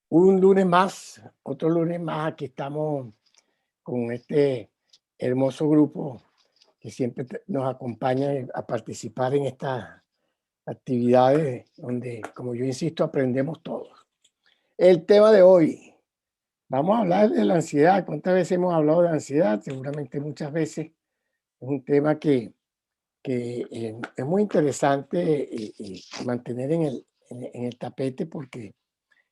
Un lunes más, otro lunes más, aquí estamos con este hermoso grupo que siempre nos acompaña a participar en estas actividades donde, como yo insisto, aprendemos todos. El tema de hoy, vamos a hablar de la ansiedad. ¿Cuántas veces hemos hablado de ansiedad? Seguramente muchas veces. Es un tema que es muy interesante mantener en el tapete porque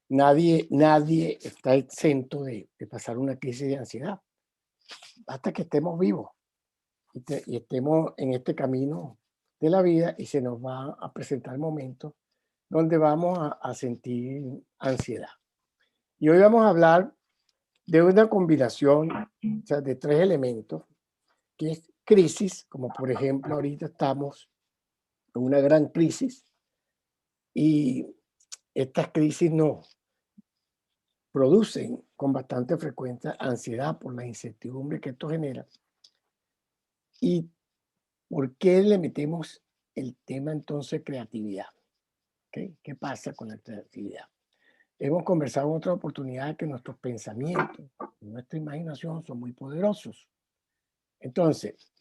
nadie está exento de pasar una crisis de ansiedad hasta que estemos vivos y estemos en este camino de la vida y se nos va a presentar momentos donde vamos a sentir ansiedad. Y hoy vamos a hablar de una combinación, o sea, de tres elementos, que es crisis, como por ejemplo ahorita estamos en una gran crisis y estas crisis nos producen con bastante frecuencia ansiedad por la incertidumbre que esto genera. ¿Y por qué le metemos el tema entonces creatividad? ¿Ok? ¿Qué pasa con la creatividad? Hemos conversado en otra oportunidad que nuestros pensamientos, nuestra imaginación son muy poderosos. Entonces,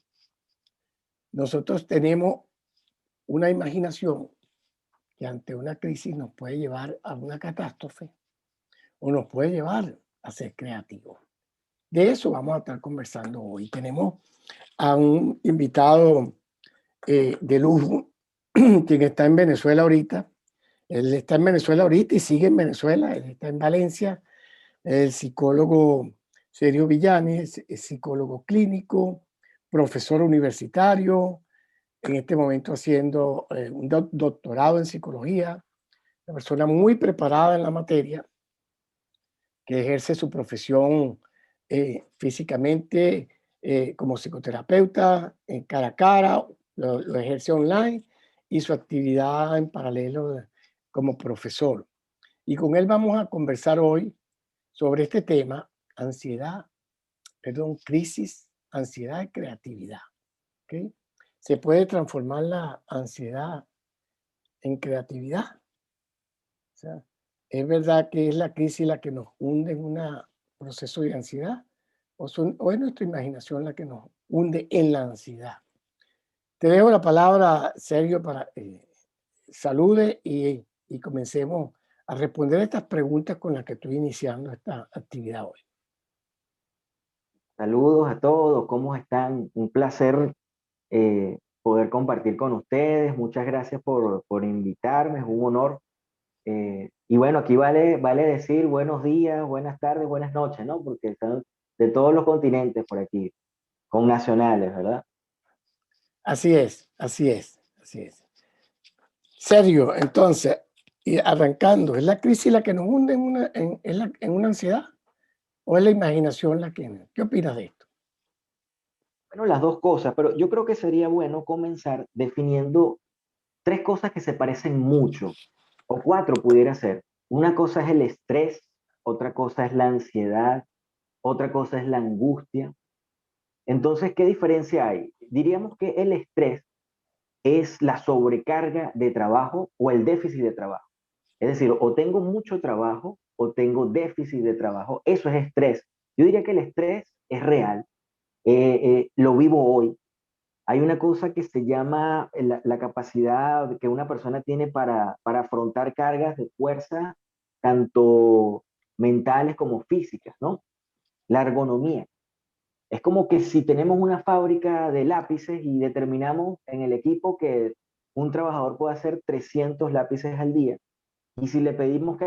nosotros tenemos una imaginación que ante una crisis nos puede llevar a una catástrofe o nos puede llevar a ser creativos. De eso vamos a estar conversando hoy. Tenemos a un invitado de lujo, quien está en Venezuela ahorita. Él está en Venezuela ahorita y sigue en Venezuela. Él está en Valencia. El psicólogo Sergio Villanes, es psicólogo clínico, profesor universitario, en este momento haciendo un doctorado en psicología, una persona muy preparada en la materia, que ejerce su profesión físicamente como psicoterapeuta en cara a cara, lo ejerce online y su actividad en paralelo como profesor. Y con él vamos a conversar hoy sobre este tema, crisis, ansiedad y creatividad. ¿Ok? ¿Se puede transformar la ansiedad en creatividad? O sea, ¿es verdad que es la crisis la que nos hunde en un proceso de ansiedad? ¿O es nuestra imaginación la que nos hunde en la ansiedad? Te dejo la palabra, Sergio, para salude y comencemos a responder estas preguntas con las que estoy iniciando esta actividad hoy. Saludos a todos, ¿cómo están? Un placer poder compartir con ustedes. Muchas gracias por invitarme, es un honor. Y bueno, aquí vale decir buenos días, buenas tardes, buenas noches, ¿no? Porque están de todos los continentes por aquí, con nacionales, ¿verdad? Así es, así es, así es. Sergio, entonces, y arrancando, ¿es la crisis la que nos hunde en una ansiedad? ¿O es la imaginación la que? ¿Qué opinas de esto? Bueno, las dos cosas, pero yo creo que sería bueno comenzar definiendo tres cosas que se parecen mucho, o cuatro pudiera ser. Una cosa es el estrés, otra cosa es la ansiedad, otra cosa es la angustia. Entonces, ¿qué diferencia hay? Diríamos que el estrés es la sobrecarga de trabajo o el déficit de trabajo. Es decir, o tengo mucho trabajo o tengo déficit de trabajo. Eso es estrés. Yo diría que el estrés es real. Lo vivo hoy. Hay una cosa que se llama la capacidad que una persona tiene para afrontar cargas de fuerza, tanto mentales como físicas, ¿no? La ergonomía. Es como que si tenemos una fábrica de lápices y determinamos en el equipo que un trabajador puede hacer 300 lápices al día, y si le pedimos que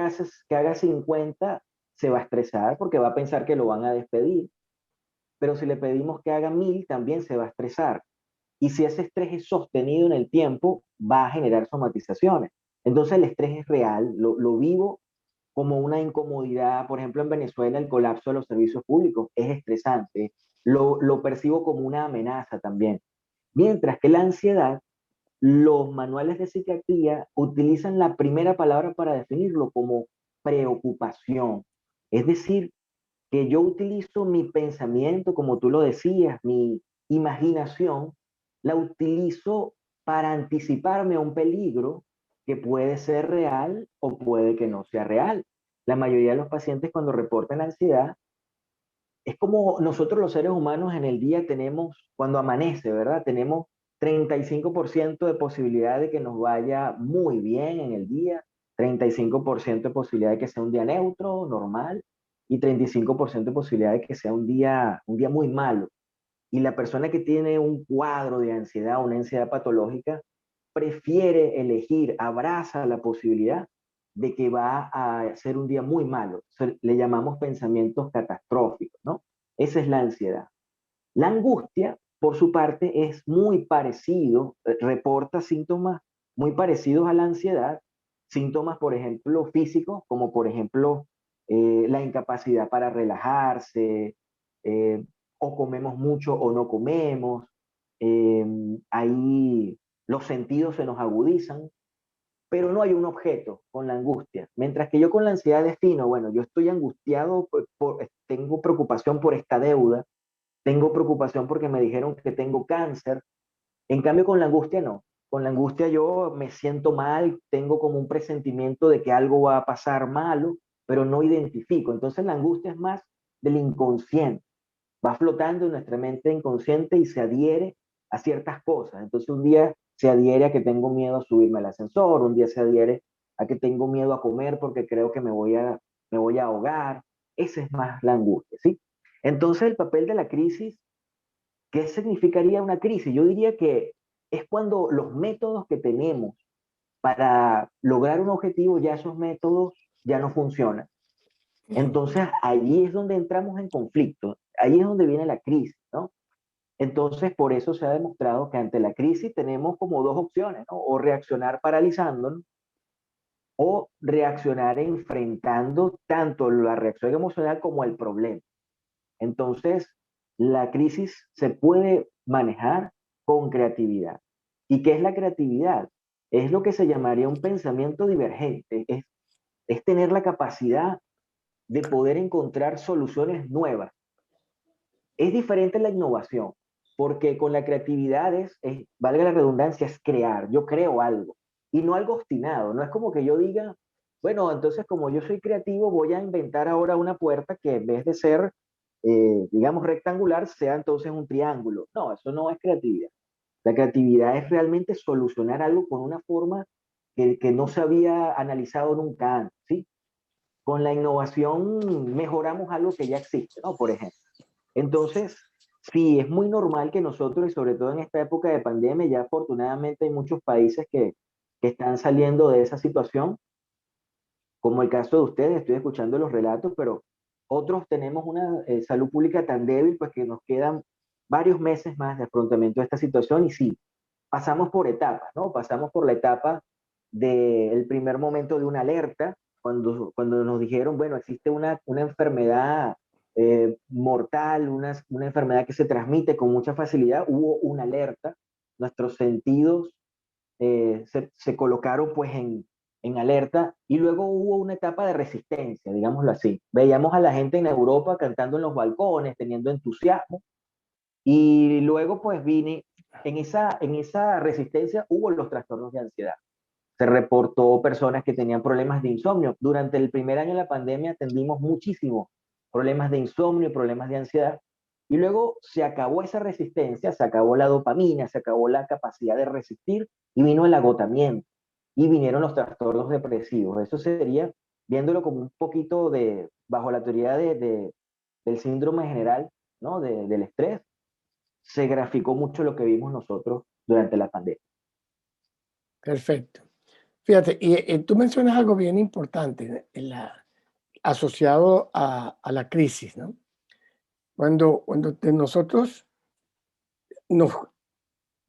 haga 50, se va a estresar porque va a pensar que lo van a despedir. Pero si le pedimos que haga 1000, también se va a estresar. Y si ese estrés es sostenido en el tiempo, va a generar somatizaciones. Entonces el estrés es real, lo vivo como una incomodidad. Por ejemplo, en Venezuela el colapso de los servicios públicos es estresante, lo percibo como una amenaza también. Mientras que la ansiedad, los manuales de psiquiatría utilizan la primera palabra para definirlo como preocupación. Es decir, que yo utilizo mi pensamiento, como tú lo decías, mi imaginación, la utilizo para anticiparme a un peligro que puede ser real o puede que no sea real. la mayoría de los pacientes cuando reportan ansiedad, es como nosotros los seres humanos en el día tenemos, cuando amanece, ¿verdad? Tenemos 35% de posibilidad de que nos vaya muy bien en el día, 35% de posibilidad de que sea un día neutro, normal, y 35% de posibilidad de que sea un día muy malo. Y la persona que tiene un cuadro de ansiedad, una ansiedad patológica, prefiere elegir, abraza la posibilidad de que va a ser un día muy malo. Le llamamos pensamientos catastróficos, ¿no? Esa es la ansiedad. La angustia, por su parte, es muy parecido, reporta síntomas muy parecidos a la ansiedad, síntomas, por ejemplo, físicos, como por ejemplo la incapacidad para relajarse, eh, o comemos mucho o no comemos, eh, ahí los sentidos se nos agudizan, pero no hay un objeto con la angustia. Mientras que yo con la ansiedad defino, bueno, yo estoy angustiado, tengo preocupación por esta deuda, tengo preocupación porque me dijeron que tengo cáncer. En cambio, con la angustia no. Con la angustia yo me siento mal, tengo como un presentimiento de que algo va a pasar malo, pero no identifico. Entonces la angustia es más del inconsciente. Va flotando en nuestra mente inconsciente y se adhiere a ciertas cosas. Entonces un día se adhiere a que tengo miedo a subirme al ascensor, un día se adhiere a que tengo miedo a comer porque creo que me voy a ahogar. Esa es más la angustia, ¿sí? Entonces el papel de la crisis, ¿qué significaría una crisis? Yo diría que es cuando los métodos que tenemos para lograr un objetivo, ya esos métodos ya no funcionan. Entonces, allí es donde entramos en conflicto, ahí es donde viene la crisis, ¿no? Entonces, por eso se ha demostrado que ante la crisis tenemos como dos opciones, ¿no? O reaccionar paralizándonos o reaccionar enfrentando tanto la reacción emocional como el problema. Entonces, la crisis se puede manejar con creatividad. ¿Y qué es la creatividad? Es lo que se llamaría un pensamiento divergente, es tener la capacidad de poder encontrar soluciones nuevas. Es diferente la innovación, porque con la creatividad valga la redundancia, es crear. Yo creo algo y no algo obstinado. No es como que yo diga, bueno, entonces como yo soy creativo, voy a inventar ahora una puerta que en vez de ser, digamos, rectangular, sea entonces un triángulo. No, eso no es creatividad. La creatividad es realmente solucionar algo con una forma que no se había analizado nunca antes, ¿sí? Con la innovación mejoramos algo que ya existe, ¿no? Por ejemplo. Entonces, sí, es muy normal que nosotros, y sobre todo en esta época de pandemia, ya afortunadamente hay muchos países que están saliendo de esa situación, como el caso de ustedes, estoy escuchando los relatos, pero otros tenemos una salud pública tan débil, pues que nos quedan varios meses más de afrontamiento de esta situación y sí, pasamos por etapas, ¿no? Pasamos por la etapa del primer momento de una alerta, cuando nos dijeron, bueno, existe una enfermedad mortal, una enfermedad que se transmite con mucha facilidad, hubo una alerta, nuestros sentidos se colocaron pues en alerta y luego hubo una etapa de resistencia, digámoslo así. Veíamos a la gente en Europa cantando en los balcones, teniendo entusiasmo y luego pues vine, en esa resistencia hubo los trastornos de ansiedad. Se reportó personas que tenían problemas de insomnio. Durante el primer año de la pandemia atendimos muchísimo problemas de insomnio, problemas de ansiedad. Y luego se acabó esa resistencia, se acabó la dopamina, se acabó la capacidad de resistir y vino el agotamiento. Y vinieron los trastornos depresivos. Eso sería, viéndolo como un poquito bajo la teoría del síndrome general, ¿no? Del estrés, se graficó mucho lo que vimos nosotros durante la pandemia. Perfecto. Fíjate, y tú mencionas algo bien importante asociado a la crisis, ¿no? Cuando nosotros nos,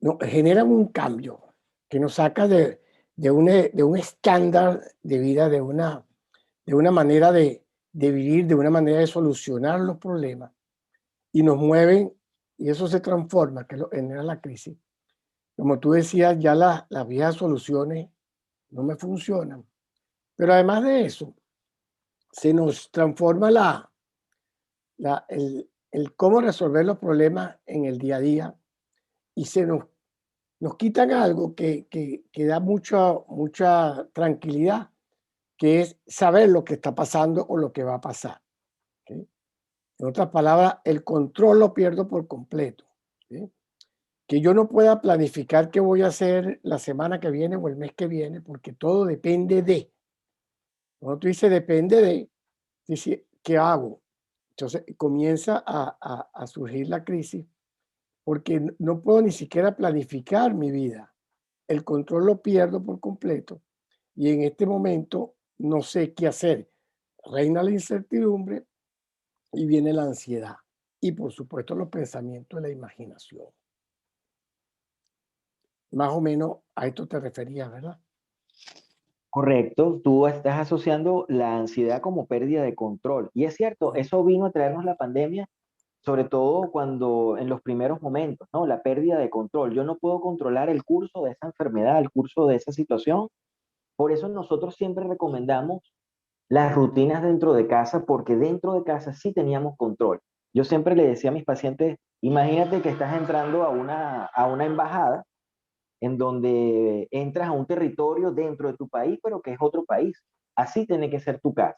nos generan un cambio que nos saca de un estándar de vida, de una manera de vivir, de una manera de solucionar los problemas, y nos mueven, y eso se transforma, que lo genera la crisis. Como tú decías, ya las viejas soluciones no me funcionan. Pero además de eso, se nos transforma el cómo resolver los problemas en el día a día y nos quitan algo que da mucha tranquilidad, que es saber lo que está pasando o lo que va a pasar. ¿Ok? En otras palabras, el control lo pierdo por completo. ¿Sí? Que yo no pueda planificar qué voy a hacer la semana que viene o el mes que viene, porque todo depende de. Cuando tú dices depende de, dice, ¿qué hago? Entonces comienza a surgir la crisis porque no puedo ni siquiera planificar mi vida. El control lo pierdo por completo y en este momento no sé qué hacer. Reina la incertidumbre y viene la ansiedad y por supuesto los pensamientos y la imaginación. Más o menos a esto te referías, ¿verdad? Correcto, tú estás asociando la ansiedad como pérdida de control. Y es cierto, Ujú. eso vino a traernos la pandemia, sobre todo cuando en los primeros momentos, ¿no? La pérdida de control. Yo no puedo controlar el curso de esa enfermedad, el curso de esa situación. Por eso nosotros siempre recomendamos las rutinas dentro de casa, porque dentro de casa sí teníamos control. Yo siempre le decía a mis pacientes, imagínate que estás entrando a una embajada en donde entras a un territorio dentro de tu país, pero que es otro país. Así tiene que ser tu casa.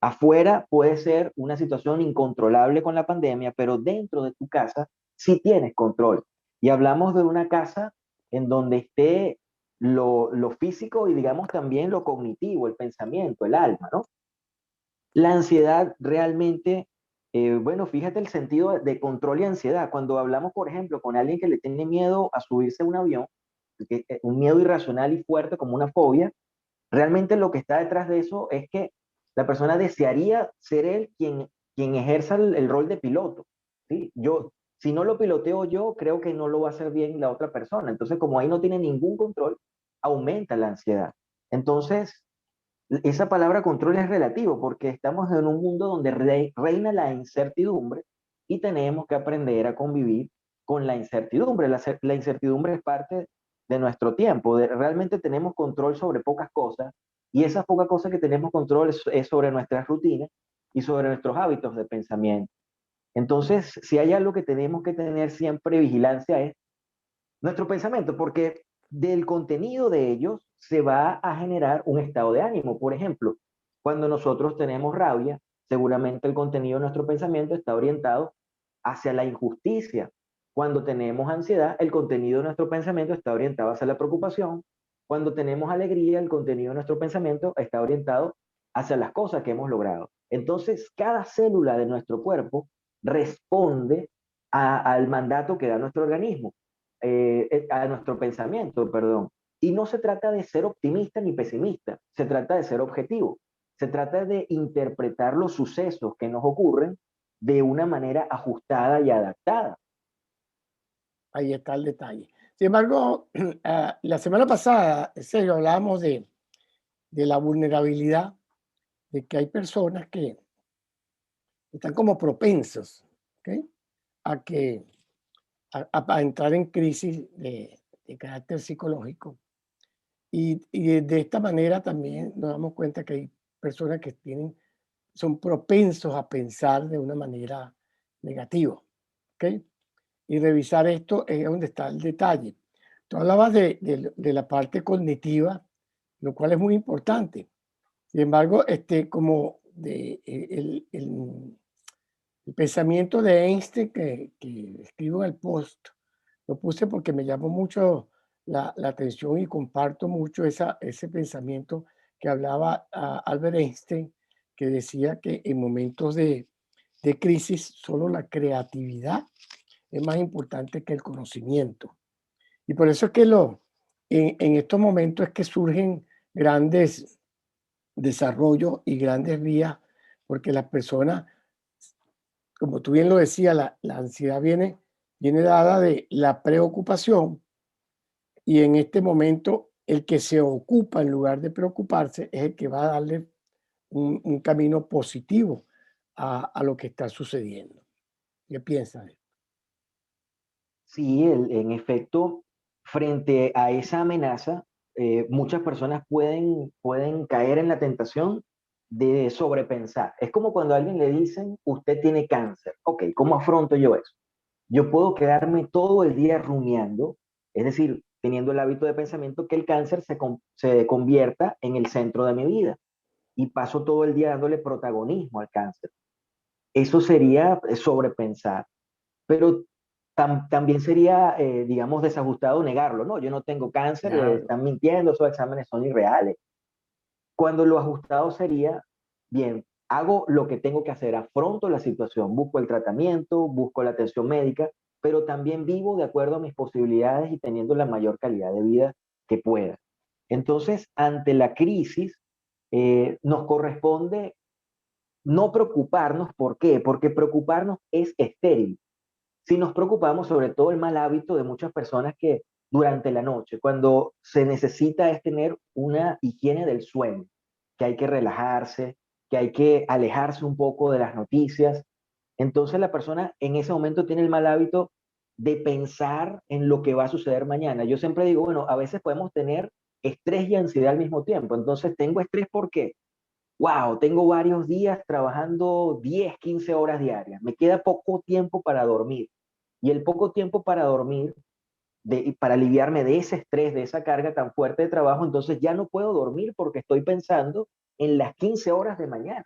Afuera puede ser una situación incontrolable con la pandemia, pero dentro de tu casa sí tienes control. Y hablamos de una casa en donde esté lo físico y digamos también lo cognitivo, el pensamiento, el alma, ¿no? La ansiedad realmente, bueno, fíjate el sentido de control y ansiedad. Cuando hablamos, por ejemplo, con alguien que le tiene miedo a subirse a un avión, un miedo irracional y fuerte como una fobia, realmente lo que está detrás de eso es que la persona desearía ser él quien ejerza el rol de piloto. ¿Sí? Si no lo piloteo yo, creo que no lo va a hacer bien la otra persona. Entonces, como ahí no tiene ningún control, aumenta la ansiedad. Entonces, esa palabra control es relativo porque estamos en un mundo donde reina la incertidumbre y tenemos que aprender a convivir con la incertidumbre. La incertidumbre es parte de nuestro tiempo. Realmente tenemos control sobre pocas cosas y esas pocas cosas que tenemos control es sobre nuestras rutinas y sobre nuestros hábitos de pensamiento. Entonces, si hay algo que tenemos que tener siempre vigilancia es nuestro pensamiento, porque del contenido de ellos se va a generar un estado de ánimo. Por ejemplo, cuando nosotros tenemos rabia, seguramente el contenido de nuestro pensamiento está orientado hacia la injusticia. Cuando tenemos ansiedad, el contenido de nuestro pensamiento está orientado hacia la preocupación. Cuando tenemos alegría, el contenido de nuestro pensamiento está orientado hacia las cosas que hemos logrado. Entonces, cada célula de nuestro cuerpo responde al mandato que da nuestro organismo a nuestro pensamiento, perdón. Y no se trata de ser optimista ni pesimista, se trata de ser objetivo. Se trata de interpretar los sucesos que nos ocurren de una manera ajustada y adaptada. Ahí está el detalle. Sin embargo, la semana pasada, Sergio, hablábamos de la vulnerabilidad, de que hay personas que están como propensos, ¿ok? a que a entrar en crisis de carácter psicológico. Y de esta manera también nos damos cuenta que hay personas que son propensos a pensar de una manera negativa. ¿Ok? Y revisar esto es donde está el detalle. Tú hablabas de la parte cognitiva, lo cual es muy importante. Sin embargo, como el pensamiento de Einstein que escribo en el post, lo puse porque me llamó mucho la atención y comparto mucho ese pensamiento que hablaba Albert Einstein, que decía que en momentos de crisis solo la creatividad es más importante que el conocimiento. Y por eso es que en estos momentos es que surgen grandes desarrollos y grandes vías, porque las personas, como tú bien lo decías, la ansiedad viene dada de la preocupación y en este momento el que se ocupa en lugar de preocuparse es el que va a darle un camino positivo a lo que está sucediendo. ¿Qué piensas? Sí, en efecto, frente a esa amenaza, muchas personas pueden caer en la tentación de sobrepensar. Es como cuando a alguien le dicen, usted tiene cáncer. Ok, ¿cómo afronto yo eso? Yo puedo quedarme todo el día rumiando, es decir, teniendo el hábito de pensamiento que el cáncer se convierta en el centro de mi vida. y paso todo el día dándole protagonismo al cáncer. Eso sería sobrepensar, pero también sería, digamos, desajustado negarlo, ¿no? Yo no tengo cáncer, Claro. están mintiendo, esos exámenes son irreales. Cuando lo ajustado sería, bien, hago lo que tengo que hacer, afronto la situación, busco el tratamiento, busco la atención médica, pero también vivo de acuerdo a mis posibilidades y teniendo la mayor calidad de vida que pueda. Entonces, ante la crisis, nos corresponde no preocuparnos. ¿Por qué? Porque preocuparnos es estéril. Si nos preocupamos, sobre todo el mal hábito de muchas personas que durante la noche, cuando se necesita es tener una higiene del sueño, que hay que relajarse, que hay que alejarse un poco de las noticias. Entonces la persona en ese momento tiene el mal hábito de pensar en lo que va a suceder mañana. Yo siempre digo, bueno, a veces podemos tener estrés y ansiedad al mismo tiempo. Entonces tengo estrés porque wow, tengo varios días trabajando 10, 15 horas diarias. Me queda poco tiempo para dormir. Y el poco tiempo para dormir, para aliviarme de ese estrés, de esa carga tan fuerte de trabajo, entonces ya no puedo dormir porque estoy pensando en las 15 horas de mañana.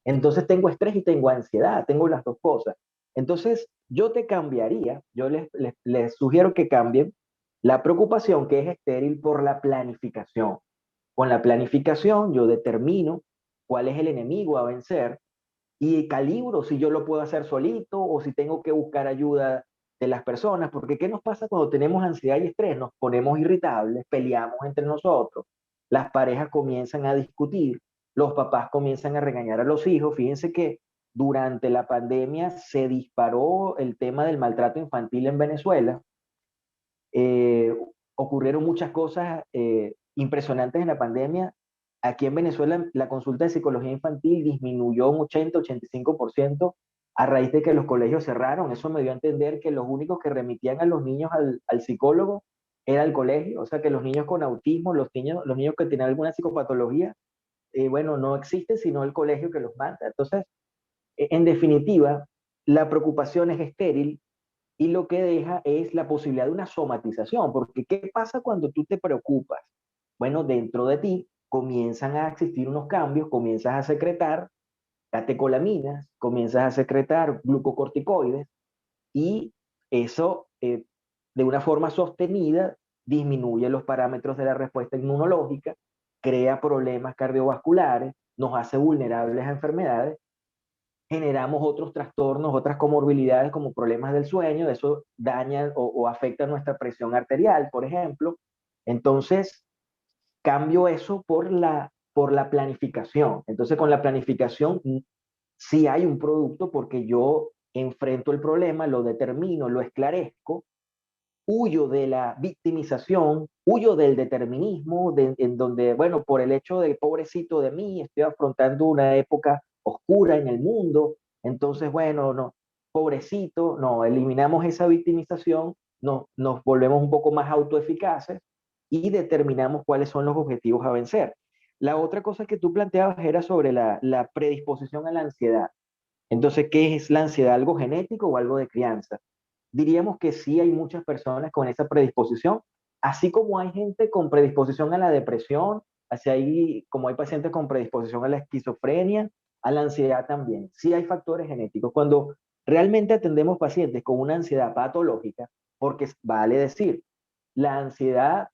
Entonces tengo estrés y tengo ansiedad, tengo las dos cosas. Entonces yo te cambiaría, yo les sugiero que cambien la preocupación que es estéril por la planificación. Con la planificación yo determino cuál es el enemigo a vencer y calibro si yo lo puedo hacer solito o si tengo que buscar ayuda de las personas, porque ¿qué nos pasa cuando tenemos ansiedad y estrés? Nos ponemos irritables, peleamos entre nosotros, las parejas comienzan a discutir, los papás comienzan a regañar a los hijos. Fíjense que durante la pandemia se disparó el tema del maltrato infantil en Venezuela. eh, Ocurrieron muchas cosas impresionantes en la pandemia. Aquí en Venezuela la consulta de psicología infantil disminuyó un 80-85% a raíz de que los colegios cerraron. Eso me dio a entender que los únicos que remitían a los niños al psicólogo era el colegio, o sea que los niños con autismo, los niños que tienen alguna psicopatología, bueno, no existe sino el colegio que los manda. Entonces, en definitiva, la preocupación es estéril y lo que deja es la posibilidad de una somatización, porque ¿qué pasa cuando tú te preocupas? Bueno, dentro de ti comienzan a existir unos cambios, comienzas a secretar catecolaminas, comienzas a secretar glucocorticoides y eso de una forma sostenida disminuye los parámetros de la respuesta inmunológica, crea problemas cardiovasculares, nos hace vulnerables a enfermedades, generamos otros trastornos, otras comorbilidades como problemas del sueño, eso daña o afecta nuestra presión arterial, por ejemplo. Entonces, cambio eso por la planificación. Entonces, con la planificación sí hay un producto porque yo enfrento el problema, lo determino, lo esclarezco, huyo de la victimización, huyo del determinismo, en donde, bueno, por el hecho de pobrecito de mí, estoy afrontando una época oscura en el mundo, entonces, bueno, no, pobrecito, no, eliminamos esa victimización, no, nos volvemos un poco más autoeficaces y determinamos cuáles son los objetivos a vencer. La otra cosa que tú planteabas era sobre la predisposición a la ansiedad. Entonces, ¿qué es la ansiedad? ¿Algo genético o algo de crianza? Diríamos que sí hay muchas personas con esa predisposición, así como hay gente con predisposición a la depresión, así hay, como hay pacientes con predisposición a la esquizofrenia, a la ansiedad también. Sí hay factores genéticos. Cuando realmente atendemos pacientes con una ansiedad patológica, porque vale decir, la ansiedad,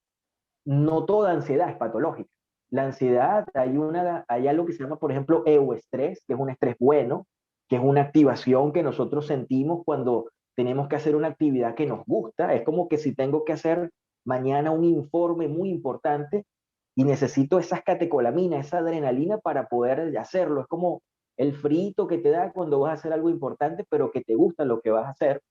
no toda ansiedad es patológica. La ansiedad, hay algo que se llama, por ejemplo, euestrés, que es un estrés bueno, que es una activación que nosotros sentimos cuando tenemos que hacer una actividad que nos gusta. Es como que si tengo que hacer mañana un informe muy importante y necesito esas catecolaminas, esa adrenalina para poder hacerlo. Es como el frito que te da cuando vas a hacer algo importante, pero que te gusta lo que vas a hacer.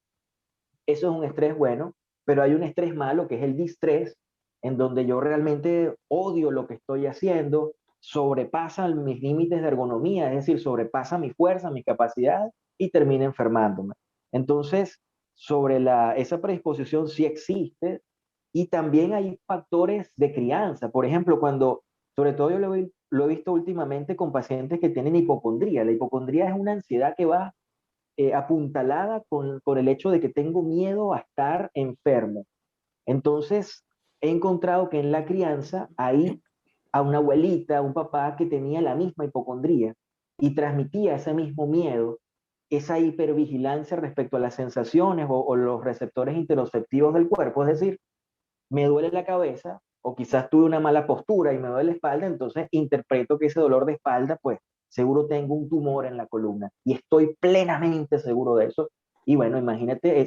Eso es un estrés bueno, pero hay un estrés malo que es el distrés, en donde yo realmente odio lo que estoy haciendo, sobrepasan mis límites de ergonomía, es decir, sobrepasa mi fuerza, mi capacidad y termina enfermándome. Entonces, esa predisposición sí existe y también hay factores de crianza. Por ejemplo, sobre todo yo lo he visto últimamente con pacientes que tienen hipocondría. La hipocondría es una ansiedad que va apuntalada con el hecho de que tengo miedo a estar enfermo. Entonces, he encontrado que en la crianza hay a una abuelita, a un papá que tenía la misma hipocondría y transmitía ese mismo miedo, esa hipervigilancia respecto a las sensaciones o los receptores interoceptivos del cuerpo, es decir, me duele la cabeza o quizás tuve una mala postura y me duele la espalda, entonces interpreto que ese dolor de espalda, pues seguro tengo un tumor en la columna y estoy plenamente seguro de eso. Y bueno, imagínate,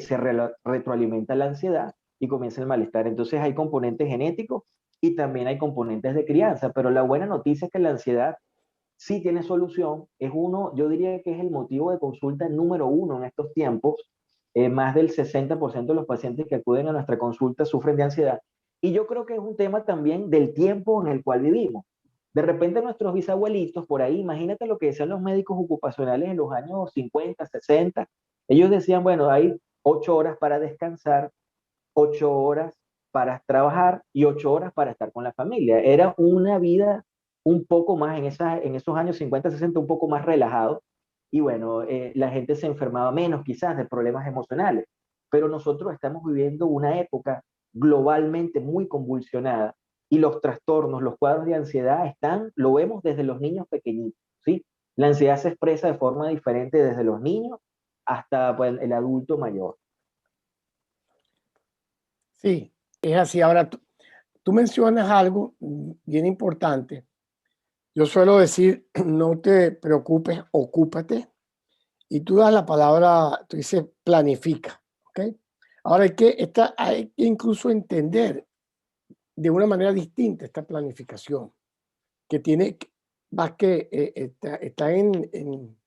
retroalimenta la ansiedad y comienza el malestar. Entonces hay componentes genéticos y también hay componentes de crianza, pero la buena noticia es que la ansiedad sí tiene solución. Es uno, yo diría que es el motivo de consulta número uno en estos tiempos. Más del 60% de los pacientes que acuden a nuestra consulta sufren de ansiedad. Y yo creo que es un tema también del tiempo en el cual vivimos. De repente nuestros bisabuelitos por ahí, imagínate lo que decían los médicos ocupacionales en los años 50, 60. Ellos decían, bueno, hay 8 horas para descansar, 8 horas para trabajar y 8 horas para estar con la familia. Era una vida un poco más en esos años 50, 60, un poco más relajado. Y bueno, la gente se enfermaba menos quizás de problemas emocionales. Pero nosotros estamos viviendo una época globalmente muy convulsionada y los trastornos, los cuadros de ansiedad están, lo vemos desde los niños pequeñitos, ¿sí? La ansiedad se expresa de forma diferente desde los niños hasta pues, el adulto mayor. Sí, es así. Ahora, tú mencionas algo bien importante. Yo suelo decir, no te preocupes, ocúpate. Y tú das la palabra, tú dices planifica, ¿ok? Ahora hay que incluso entender de una manera distinta esta planificación, que tiene más que está en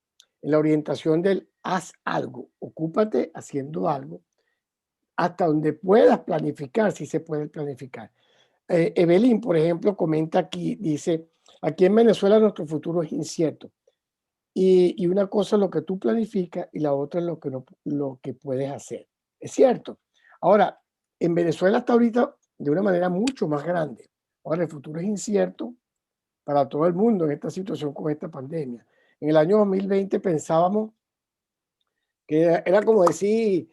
la orientación del haz algo, ocúpate haciendo algo, hasta donde puedas planificar, si se puede planificar. Evelyn, por ejemplo, comenta aquí, dice, aquí en Venezuela nuestro futuro es incierto. Y una cosa es lo que tú planificas y la otra es lo que, no, lo que puedes hacer. Es cierto. Ahora, en Venezuela está ahorita de una manera mucho más grande. Ahora, el futuro es incierto para todo el mundo en esta situación con esta pandemia. En el año 2020 pensábamos que era como decir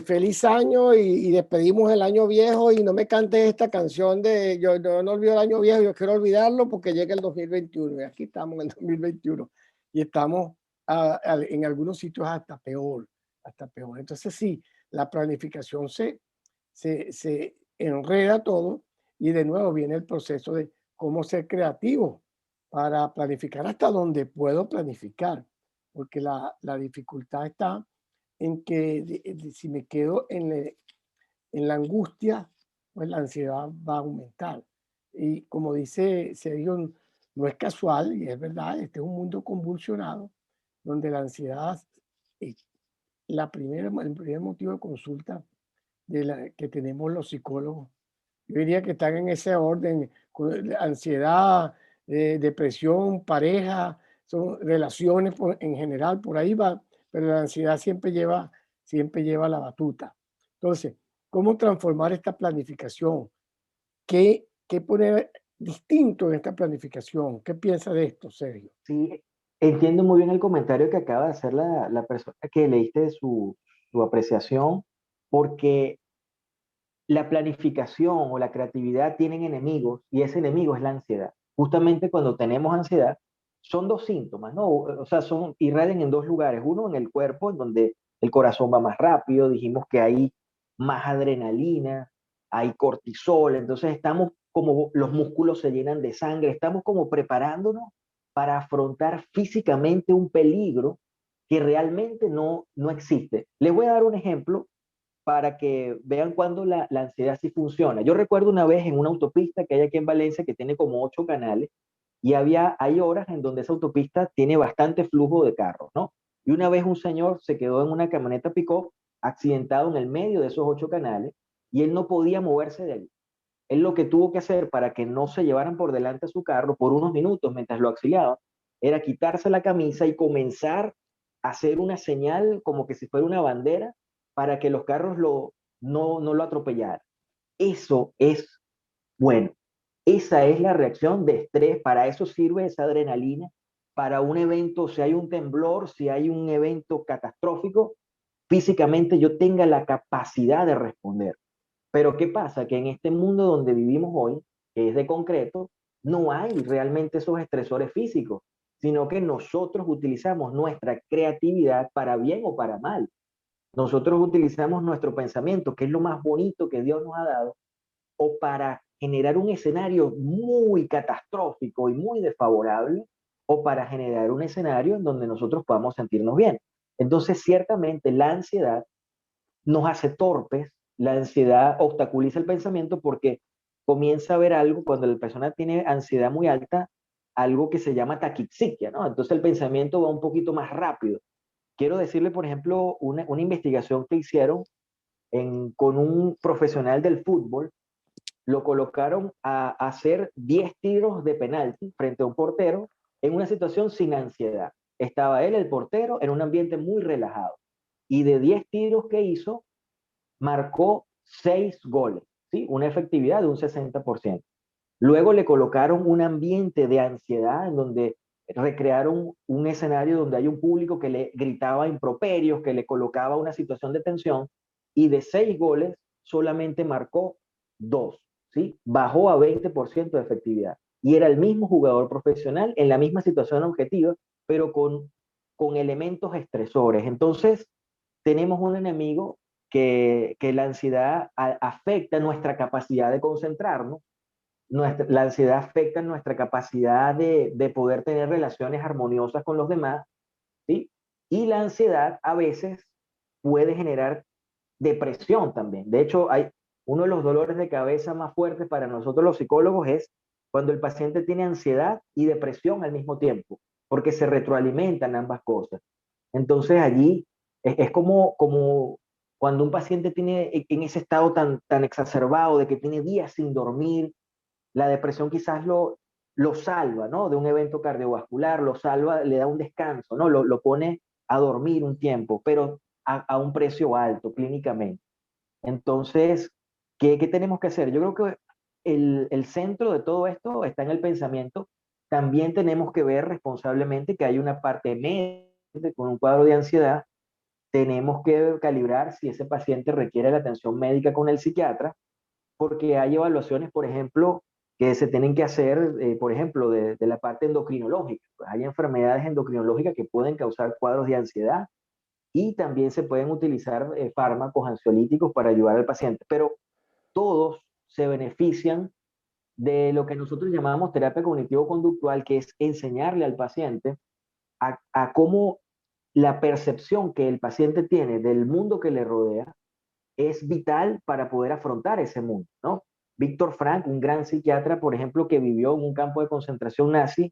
feliz año y despedimos el año viejo y no me cantes esta canción de yo no olvido el año viejo, yo quiero olvidarlo porque llega el 2021 y aquí estamos en el 2021 y estamos en algunos sitios hasta peor, hasta peor. Entonces sí, la planificación se enreda todo y de nuevo viene el proceso de cómo ser creativo para planificar hasta donde puedo planificar, porque la dificultad está en que si me quedo en la angustia, pues la ansiedad va a aumentar. Y como dice Sergio, no es casual, y es verdad, este es un mundo convulsionado, donde la ansiedad es el primer motivo de consulta que tenemos los psicólogos. Yo diría que están en ese orden, ansiedad, depresión, pareja, son relaciones en general, por ahí va, pero la ansiedad siempre lleva la batuta. Entonces, ¿cómo transformar esta planificación? ¿Qué poner distinto en esta planificación? ¿Qué piensa de esto, Sergio? Sí, entiendo muy bien el comentario que acaba de hacer la persona que leíste de su apreciación, porque la planificación o la creatividad tienen enemigos y ese enemigo es la ansiedad. Justamente cuando tenemos ansiedad, son dos síntomas, ¿no? O sea, irradian en dos lugares. Uno en el cuerpo, en donde el corazón va más rápido, dijimos que hay más adrenalina, hay cortisol, entonces estamos como los músculos se llenan de sangre, estamos como preparándonos para afrontar físicamente un peligro que realmente no existe. Les voy a dar un ejemplo para que vean cuando la ansiedad sí funciona. Yo recuerdo una vez en una autopista que hay aquí en Valencia que tiene como 8 canales y hay horas en donde esa autopista tiene bastante flujo de carros, ¿no? Y una vez un señor se quedó en una camioneta pick-up accidentado en el medio de esos 8 canales y él no podía moverse de ahí. Él lo que tuvo que hacer para que no se llevaran por delante su carro por unos minutos mientras lo auxiliaban era quitarse la camisa y comenzar a hacer una señal como que si fuera una bandera para que los carros no lo atropellaran. Eso es bueno. Esa es la reacción de estrés. Para eso sirve esa adrenalina. Para un evento, si hay un temblor, si hay un evento catastrófico, físicamente yo tenga la capacidad de responder. Pero ¿qué pasa? Que en este mundo donde vivimos hoy, que es de concreto, no hay realmente esos estresores físicos, sino que nosotros utilizamos nuestra creatividad para bien o para mal. Nosotros utilizamos nuestro pensamiento, que es lo más bonito que Dios nos ha dado, o para generar un escenario muy catastrófico y muy desfavorable, o para generar un escenario en donde nosotros podamos sentirnos bien. Entonces, ciertamente, la ansiedad nos hace torpes, la ansiedad obstaculiza el pensamiento porque comienza a ver algo, cuando la persona tiene ansiedad muy alta, algo que se llama taquixiquia, ¿no? Entonces el pensamiento va un poquito más rápido. Quiero decirle, por ejemplo, una investigación que hicieron con un profesional del fútbol, lo colocaron a hacer 10 tiros de penalti frente a un portero en una situación sin ansiedad. Estaba él, el portero, en un ambiente muy relajado. Y de 10 tiros que hizo, marcó 6 goles, ¿sí? Una efectividad de un 60%. Luego le colocaron un ambiente de ansiedad en donde recrearon un escenario donde hay un público que le gritaba improperios, que le colocaba una situación de tensión, y de 6 goles solamente marcó 2, ¿sí? Bajó a 20% de efectividad. Y era el mismo jugador profesional en la misma situación objetiva, pero con elementos estresores. Entonces, tenemos un enemigo que la ansiedad afecta nuestra capacidad de concentrarnos, la ansiedad afecta nuestra capacidad de poder tener relaciones armoniosas con los demás, ¿sí? Y la ansiedad a veces puede generar depresión también. De hecho, hay uno de los dolores de cabeza más fuertes para nosotros los psicólogos es cuando el paciente tiene ansiedad y depresión al mismo tiempo, porque se retroalimentan ambas cosas. Entonces allí es como cuando un paciente tiene en ese estado tan exacerbado de que tiene días sin dormir, la depresión quizás lo salva, ¿no? De un evento cardiovascular, lo salva, le da un descanso, ¿no? Lo pone a dormir un tiempo, pero a un precio alto clínicamente. Entonces, ¿qué tenemos que hacer? Yo creo que el centro de todo esto está en el pensamiento. También tenemos que ver responsablemente que hay una parte médica con un cuadro de ansiedad. Tenemos que calibrar si ese paciente requiere la atención médica con el psiquiatra, porque hay evaluaciones, por ejemplo, que se tienen que hacer, por ejemplo, de la parte endocrinológica. Pues hay enfermedades endocrinológicas que pueden causar cuadros de ansiedad y también se pueden utilizar fármacos ansiolíticos para ayudar al paciente, pero todos se benefician de lo que nosotros llamamos terapia cognitivo-conductual, que es enseñarle al paciente a cómo la percepción que el paciente tiene del mundo que le rodea es vital para poder afrontar ese mundo, ¿no? Víctor Frank, un gran psiquiatra, por ejemplo, que vivió en un campo de concentración nazi,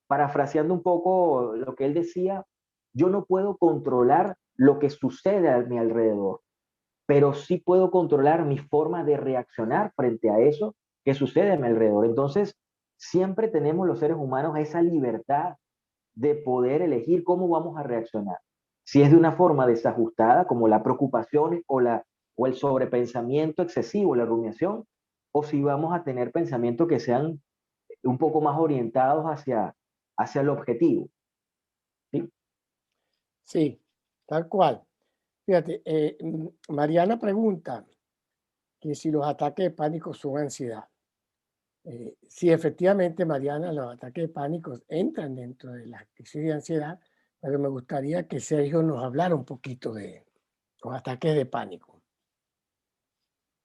parafraseando un poco lo que él decía, yo no puedo controlar lo que sucede a mi alrededor, pero sí puedo controlar mi forma de reaccionar frente a eso que sucede a mi alrededor. Entonces, siempre tenemos los seres humanos esa libertad de poder elegir cómo vamos a reaccionar. Si es de una forma desajustada, como la preocupación o el sobrepensamiento excesivo, la rumiación, o si vamos a tener pensamientos que sean un poco más orientados hacia el objetivo. ¿Sí? Sí, tal cual. Fíjate, Mariana pregunta que si los ataques de pánico son ansiedad. Sí, efectivamente, Mariana, los ataques de pánico entran dentro de la crisis de ansiedad, pero me gustaría que Sergio nos hablara un poquito de los ataques de pánico.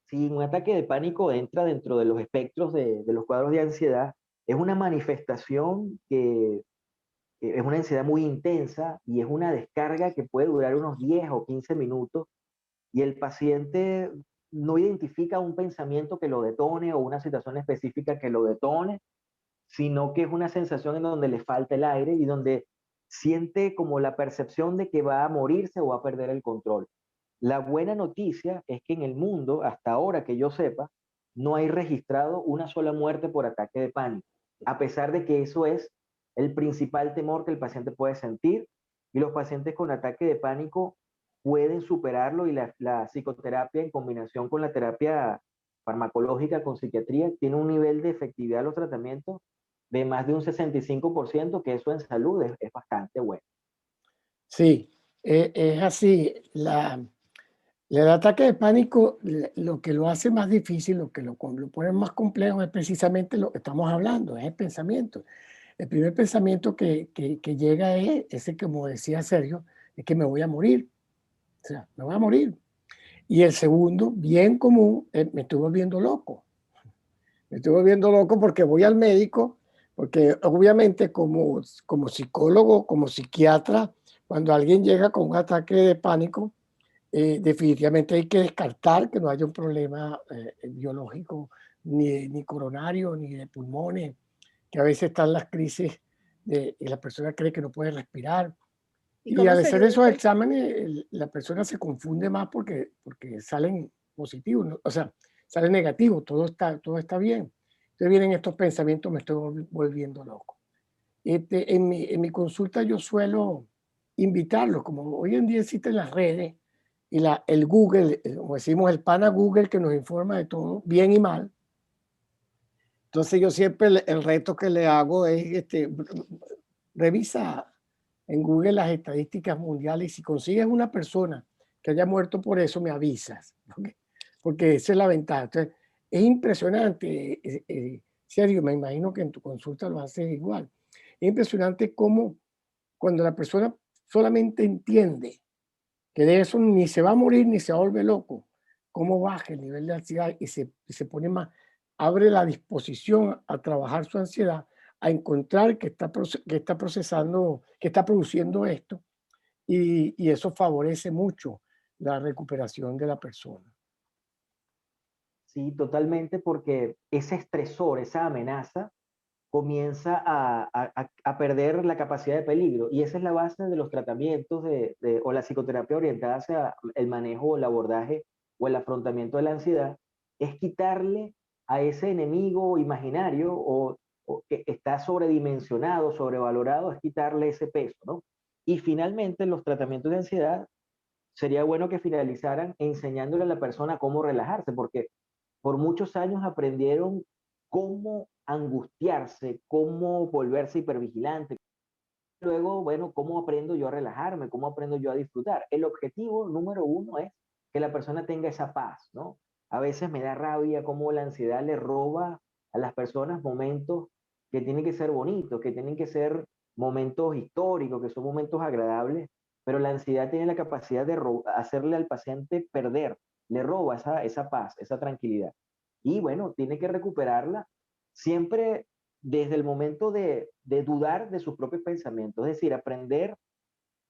Si un ataque de pánico entra dentro de los espectros de los cuadros de ansiedad, es una manifestación que es una ansiedad muy intensa y es una descarga que puede durar unos 10 o 15 minutos y el paciente no identifica un pensamiento que lo detone o una situación específica que lo detone, sino que es una sensación en donde le falta el aire y donde siente como la percepción de que va a morirse o va a perder el control. La buena noticia es que en el mundo, hasta ahora que yo sepa, no hay registrado una sola muerte por ataque de pánico, a pesar de que eso es el principal temor que el paciente puede sentir y los pacientes con ataque de pánico pueden superarlo y la psicoterapia en combinación con la terapia farmacológica con psiquiatría tiene un nivel de efectividad de los tratamientos de más de un 65%, que eso en salud es bastante bueno. Sí, es así. El ataque de pánico, lo que lo hace más difícil, lo pone más complejo es precisamente lo que estamos hablando, es el pensamiento. El primer pensamiento que llega es ese, como decía Sergio, es que me voy a morir, o sea, me voy a morir. Y el segundo, bien común, me estoy volviendo loco. Me estoy volviendo loco porque voy al médico, porque obviamente como psicólogo, como psiquiatra, cuando alguien llega con un ataque de pánico, definitivamente hay que descartar que no haya un problema biológico, ni coronario, ni de pulmones, que a veces están las crisis y la persona cree que no puede respirar. ¿Y Y cómo al se hacer ayuda esos entonces? exámenes, la persona se confunde más porque salen positivos, ¿no? O sea, salen negativos, todo está bien. Entonces vienen estos pensamientos, me estoy volviendo loco. En mi consulta yo suelo invitarlos, como hoy en día existen las redes y el Google, como decimos, el pana Google que nos informa de todo, bien y mal. Entonces yo siempre el reto que le hago es, revisa en Google las estadísticas mundiales y si consigues una persona que haya muerto por eso, me avisas, porque esa es la ventaja. Entonces, es impresionante, Sergio, me imagino que en tu consulta lo haces igual. Es impresionante cómo cuando la persona solamente entiende que de eso ni se va a morir ni se va a volver loco, cómo baja el nivel de ansiedad y se pone más, abre la disposición a trabajar su ansiedad, a encontrar que está procesando, que está produciendo esto, y eso favorece mucho la recuperación de la persona. Sí, totalmente, porque ese estresor, esa amenaza, comienza a perder la capacidad de peligro. Y esa es la base de los tratamientos o la psicoterapia orientada hacia el manejo, el abordaje o el afrontamiento de la ansiedad, es quitarle a ese enemigo imaginario o que está sobredimensionado, sobrevalorado, es quitarle ese peso, ¿no? Y finalmente los tratamientos de ansiedad sería bueno que finalizaran enseñándole a la persona cómo relajarse, porque por muchos años aprendieron cómo angustiarse, cómo volverse hipervigilante. Luego, bueno, ¿cómo aprendo yo a relajarme? ¿Cómo aprendo yo a disfrutar? El objetivo número uno es que la persona tenga esa paz, ¿no? A veces me da rabia cómo la ansiedad le roba a las personas momentos que tienen que ser bonitos, que tienen que ser momentos históricos, que son momentos agradables, pero la ansiedad tiene la capacidad de hacerle al paciente perder, le roba esa paz, esa tranquilidad. Y bueno, tiene que recuperarla siempre desde el momento de dudar de sus propios pensamientos, es decir, aprender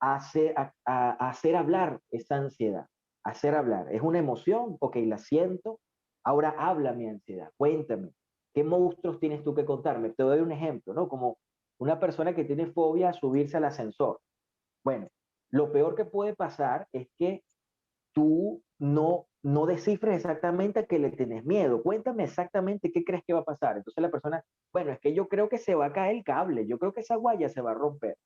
a hacer hablar esa ansiedad, hacer hablar. Es una emoción, ok, la siento, ahora habla mi ansiedad, cuéntame, ¿qué monstruos tienes tú que contarme? Te doy un ejemplo, ¿no? Como una persona que tiene fobia a subirse al ascensor. Bueno, lo peor que puede pasar es que tú no descifres exactamente a qué le tienes miedo. Cuéntame exactamente qué crees que va a pasar. Entonces la persona, bueno, es que yo creo que se va a caer el cable, yo creo que esa guaya se va a romper.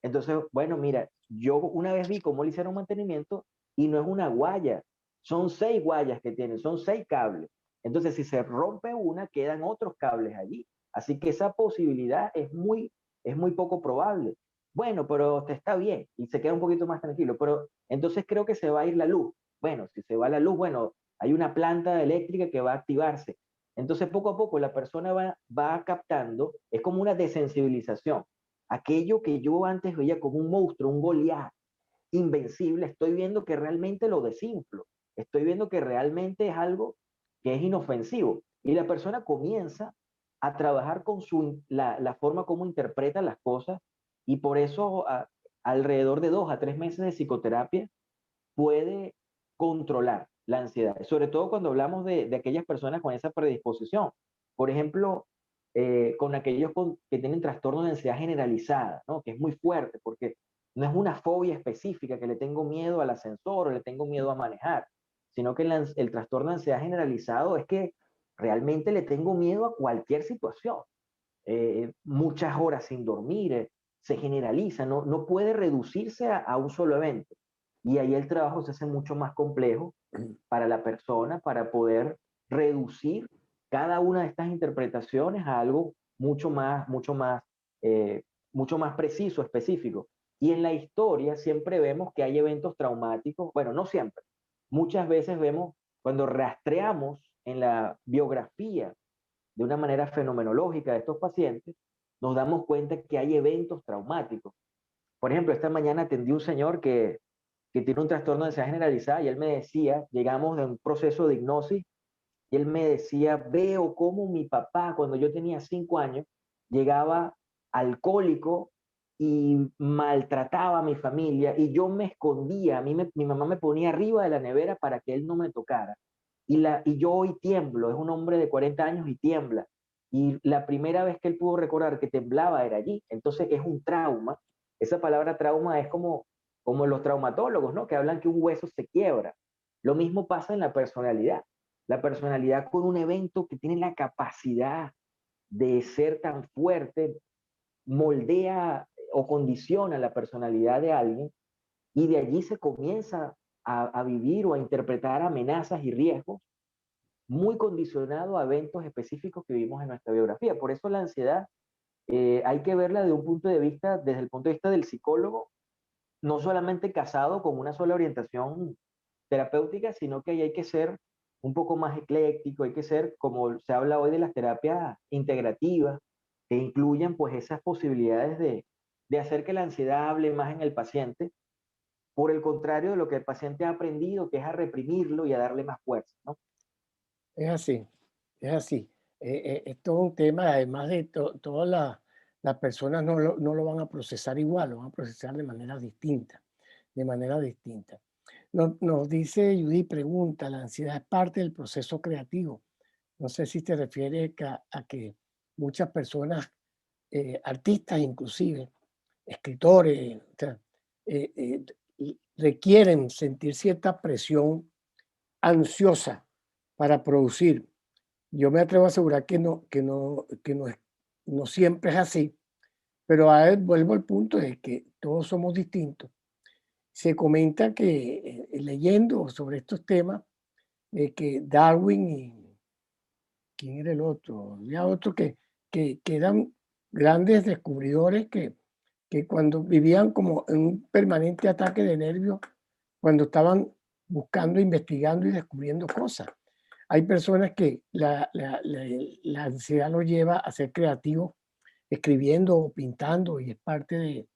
Entonces, bueno, mira, yo una vez vi cómo le hicieron mantenimiento y no es una guaya, son 6 guayas que tienen, son 6 cables. Entonces, si se rompe una, quedan otros cables allí. Así que esa posibilidad es muy poco probable. Bueno, pero te está bien y se queda un poquito más tranquilo, pero entonces creo que se va a ir la luz. Bueno, si se va la luz, bueno, hay una planta eléctrica que va a activarse. Entonces, poco a poco, la persona va captando, es como una desensibilización. Aquello que yo antes veía como un monstruo, un Goliat invencible, estoy viendo que realmente lo desinflo. Estoy viendo que realmente es algo que es inofensivo. Y la persona comienza a trabajar con la forma como interpreta las cosas y por eso alrededor de 2 a 3 meses de psicoterapia puede controlar la ansiedad, sobre todo cuando hablamos de aquellas personas con esa predisposición. Por ejemplo, con aquellos que tienen trastorno de ansiedad generalizada, ¿no? Que es muy fuerte, porque no es una fobia específica, que le tengo miedo al ascensor o le tengo miedo a manejar, sino que el trastorno de ansiedad generalizado es que realmente le tengo miedo a cualquier situación. Muchas horas sin dormir, se generaliza, no puede reducirse a un solo evento. Y ahí el trabajo se hace mucho más complejo para la persona para poder reducir cada una de estas interpretaciones a algo eh, mucho más preciso, específico. Y en la historia siempre vemos que hay eventos traumáticos, bueno, no siempre, muchas veces vemos, cuando rastreamos en la biografía de una manera fenomenológica de estos pacientes, nos damos cuenta que hay eventos traumáticos. Por ejemplo, esta mañana atendí a un señor que tiene un trastorno de ansiedad generalizada y él me decía, llegamos de un proceso de hipnosis, y él me decía, veo cómo mi papá, cuando yo tenía 5 años, llegaba alcohólico y maltrataba a mi familia y yo me escondía, mi mamá me ponía arriba de la nevera para que él no me tocara. Y yo hoy tiemblo, es un hombre de 40 años y tiembla. Y la primera vez que él pudo recordar que temblaba era allí. Entonces es un trauma. Esa palabra trauma es como los traumatólogos, ¿no? Que hablan que un hueso se quiebra. Lo mismo pasa en la personalidad. La personalidad con un evento que tiene la capacidad de ser tan fuerte moldea o condiciona la personalidad de alguien y de allí se comienza a vivir o a interpretar amenazas y riesgos muy condicionado a eventos específicos que vivimos en nuestra biografía. Por eso la ansiedad hay que verla de un punto de vista, desde el punto de vista del psicólogo, no solamente casado con una sola orientación terapéutica, sino que ahí hay que ser un poco más ecléctico, hay que ser, como se habla hoy de las terapias integrativas, que incluyan pues esas posibilidades de hacer que la ansiedad hable más en el paciente, por el contrario de lo que el paciente ha aprendido, que es a reprimirlo y a darle más fuerza, ¿no? Es así, es así. Es todo un tema, además de todas las personas no lo van a procesar igual, lo van a procesar de manera distinta, de manera distinta. Nos dice Judy, pregunta, ¿la ansiedad es parte del proceso creativo? No sé si te refieres a que muchas personas, artistas inclusive, escritores, o sea, requieren sentir cierta presión ansiosa para producir. Yo me atrevo a asegurar que no siempre es así, pero a él vuelvo al punto de que todos somos distintos. Se comenta que, leyendo sobre estos temas, que Darwin y ¿quién era el otro? Había otro que eran grandes descubridores que cuando vivían como en un permanente ataque de nervios, cuando estaban buscando, investigando y descubriendo cosas. Hay personas que la ansiedad los lleva a ser creativos, escribiendo o pintando, y es parte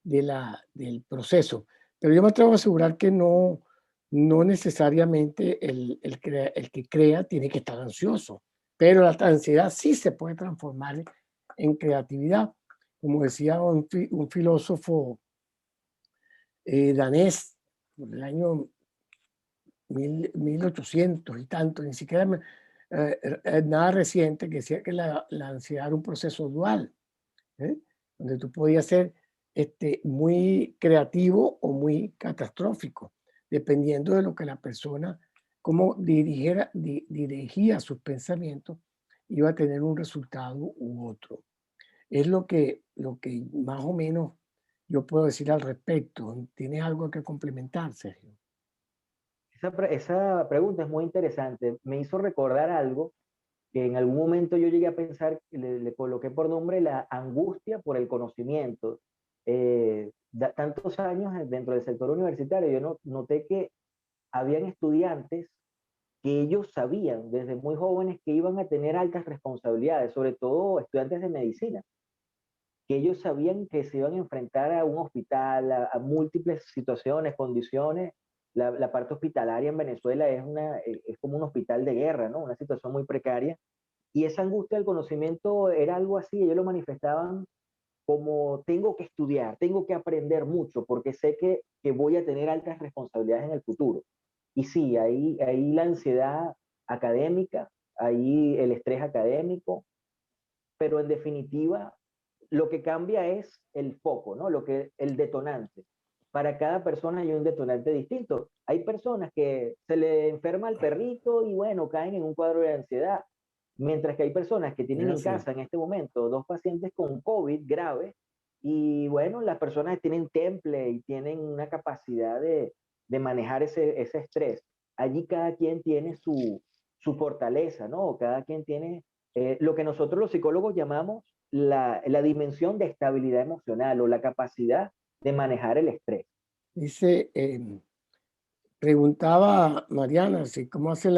del proceso. Pero yo me atrevo a asegurar que no necesariamente el que crea tiene que estar ansioso, pero la ansiedad sí se puede transformar en creatividad. Como decía un filósofo danés por el año 1800 y tanto, ni siquiera nada reciente, que decía que la ansiedad era un proceso dual, ¿eh? Donde tú podías ser muy creativo o muy catastrófico, dependiendo de lo que la persona, cómo dirigía sus pensamientos, iba a tener un resultado u otro. Es lo que más o menos yo puedo decir al respecto. ¿Tienes algo que complementar, Sergio? Esa pregunta es muy interesante. Me hizo recordar algo que en algún momento yo llegué a pensar, le coloqué por nombre la angustia por el conocimiento. Tantos años dentro del sector universitario, yo noté que habían estudiantes que ellos sabían desde muy jóvenes que iban a tener altas responsabilidades, sobre todo estudiantes de medicina, que ellos sabían que se iban a enfrentar a un hospital, a múltiples situaciones, condiciones. La parte hospitalaria en Venezuela es como un hospital de guerra, ¿no? Una situación muy precaria. Y esa angustia del conocimiento era algo así, ellos lo manifestaban como tengo que estudiar, tengo que aprender mucho, porque sé que voy a tener altas responsabilidades en el futuro. Y sí, ahí la ansiedad académica, ahí el estrés académico, pero en definitiva lo que cambia es el foco, ¿no? El detonante. Para cada persona hay un detonante distinto. Hay personas que se le enferma el perrito y bueno, caen en un cuadro de ansiedad, mientras que hay personas que Es tienen en así. casa en este momento 2 pacientes con COVID grave y bueno, las personas tienen temple y tienen una capacidad de manejar ese estrés. Allí cada quien tiene su fortaleza, ¿no? Cada quien tiene lo que nosotros los psicólogos llamamos la dimensión de estabilidad emocional o la capacidad de manejar el estrés. Dice, preguntaba Mariana, si cómo hace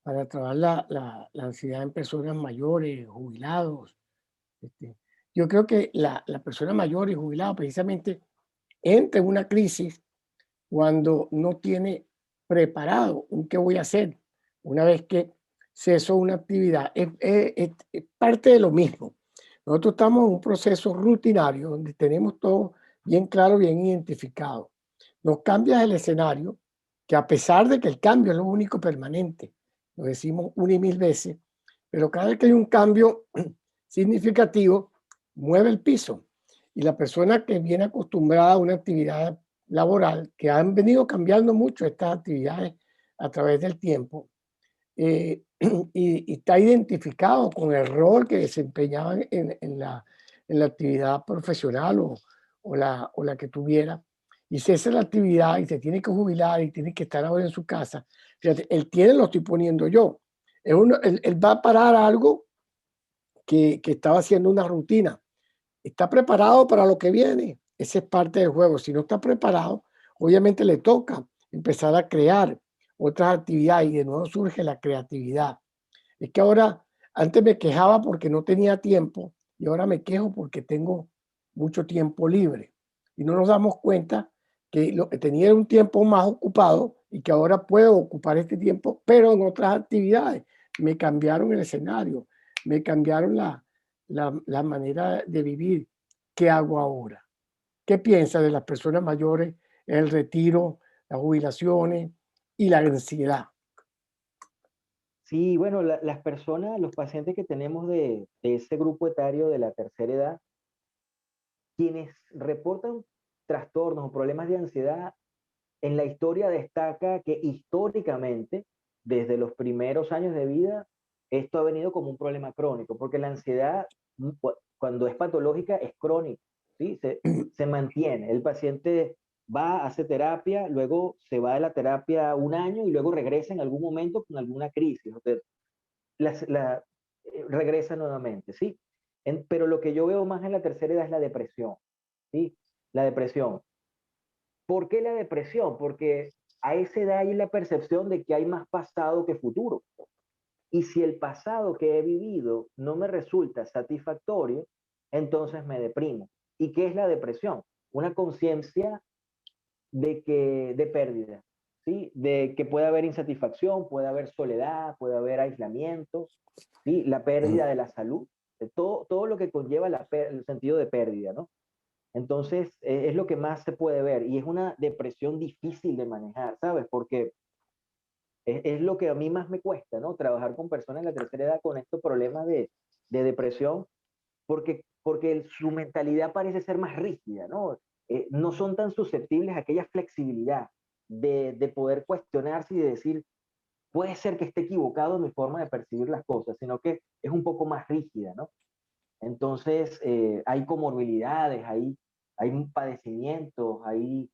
para trabajar la ansiedad en personas mayores, jubilados. Este, yo creo que la persona mayor y jubilado precisamente entra en una crisis cuando no tiene preparado un qué voy a hacer una vez que cesó una actividad. Es parte de lo mismo. Nosotros estamos en un proceso rutinario donde tenemos todo bien claro, bien identificado. Nos cambia el escenario, que a pesar de que el cambio es lo único permanente, lo decimos una y mil veces, pero cada vez que hay un cambio significativo, mueve el piso. Y la persona que viene acostumbrada a una actividad laboral, que han venido cambiando mucho estas actividades a través del tiempo, y está identificado con el rol que desempeñaban en la actividad profesional o la que tuviera, y cesa la actividad y se tiene que jubilar y tiene que estar ahora en su casa. Fíjate, él tiene, lo estoy poniendo yo. Él va a parar algo que estaba haciendo una rutina. ¿Está preparado para lo que viene? Esa es parte del juego. Si no está preparado, obviamente le toca empezar a crear otras actividades y de nuevo surge la creatividad. Es que ahora, antes me quejaba porque no tenía tiempo y ahora me quejo porque tengo mucho tiempo libre. Y no nos damos cuenta que lo que tenía era un tiempo más ocupado y que ahora puedo ocupar este tiempo, pero en otras actividades. Me cambiaron el escenario, me cambiaron la manera de vivir. ¿Qué hago ahora? ¿Qué piensa de las personas mayores, el retiro, las jubilaciones y la ansiedad? Sí, bueno, las personas, los pacientes que tenemos de ese grupo etario de la tercera edad, quienes reportan trastornos o problemas de ansiedad, en la historia destaca que históricamente, desde los primeros años de vida, esto ha venido como un problema crónico, porque la ansiedad, cuando es patológica, es crónica, ¿sí? Se mantiene. El paciente va, hace terapia, luego se va de la terapia un año y luego regresa en algún momento con alguna crisis. O sea, regresa nuevamente, ¿sí? Pero lo que yo veo más en la tercera edad es la depresión, ¿sí? La depresión. ¿Por qué la depresión? Porque a esa edad hay la percepción de que hay más pasado que futuro. Y si el pasado que he vivido no me resulta satisfactorio, entonces me deprimo. ¿Y qué es la depresión? Una conciencia de pérdida, ¿sí? De que puede haber insatisfacción, puede haber soledad, puede haber aislamiento, ¿sí? La pérdida de la salud, de todo lo que conlleva el sentido de pérdida, ¿no? Entonces, es lo que más se puede ver y es una depresión difícil de manejar, ¿sabes? Porque es lo que a mí más me cuesta, ¿no? Trabajar con personas en la tercera edad con estos problemas de depresión, porque su mentalidad parece ser más rígida, ¿no? No son tan susceptibles a aquella flexibilidad de poder cuestionarse y de decir, puede ser que esté equivocado en mi forma de percibir las cosas, sino que es un poco más rígida, ¿no? Entonces, hay comorbilidades, hay padecimientos, hay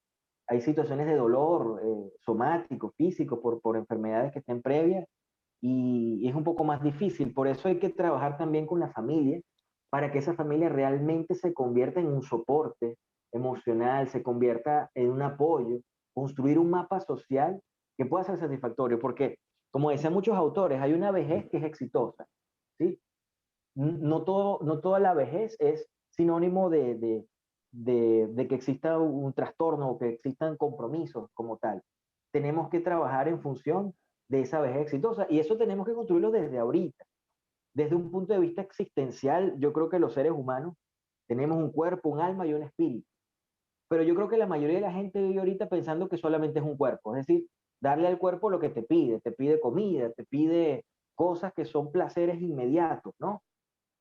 situaciones de dolor somático, físico, por enfermedades que estén previas, y es un poco más difícil. Por eso hay que trabajar también con la familia, para que esa familia realmente se convierta en un soporte emocional, se convierta en un apoyo, construir un mapa social que pueda ser satisfactorio, porque, como decían muchos autores, hay una vejez que es exitosa, ¿sí? No toda la vejez es sinónimo de que exista un trastorno o que existan compromisos como tal. Tenemos que trabajar en función de esa vejez exitosa y eso tenemos que construirlo desde ahorita. Desde un punto de vista existencial, yo creo que los seres humanos tenemos un cuerpo, un alma y un espíritu. Pero yo creo que la mayoría de la gente vive ahorita pensando que solamente es un cuerpo. Es decir, darle al cuerpo lo que te pide comida, te pide cosas que son placeres inmediatos, ¿no?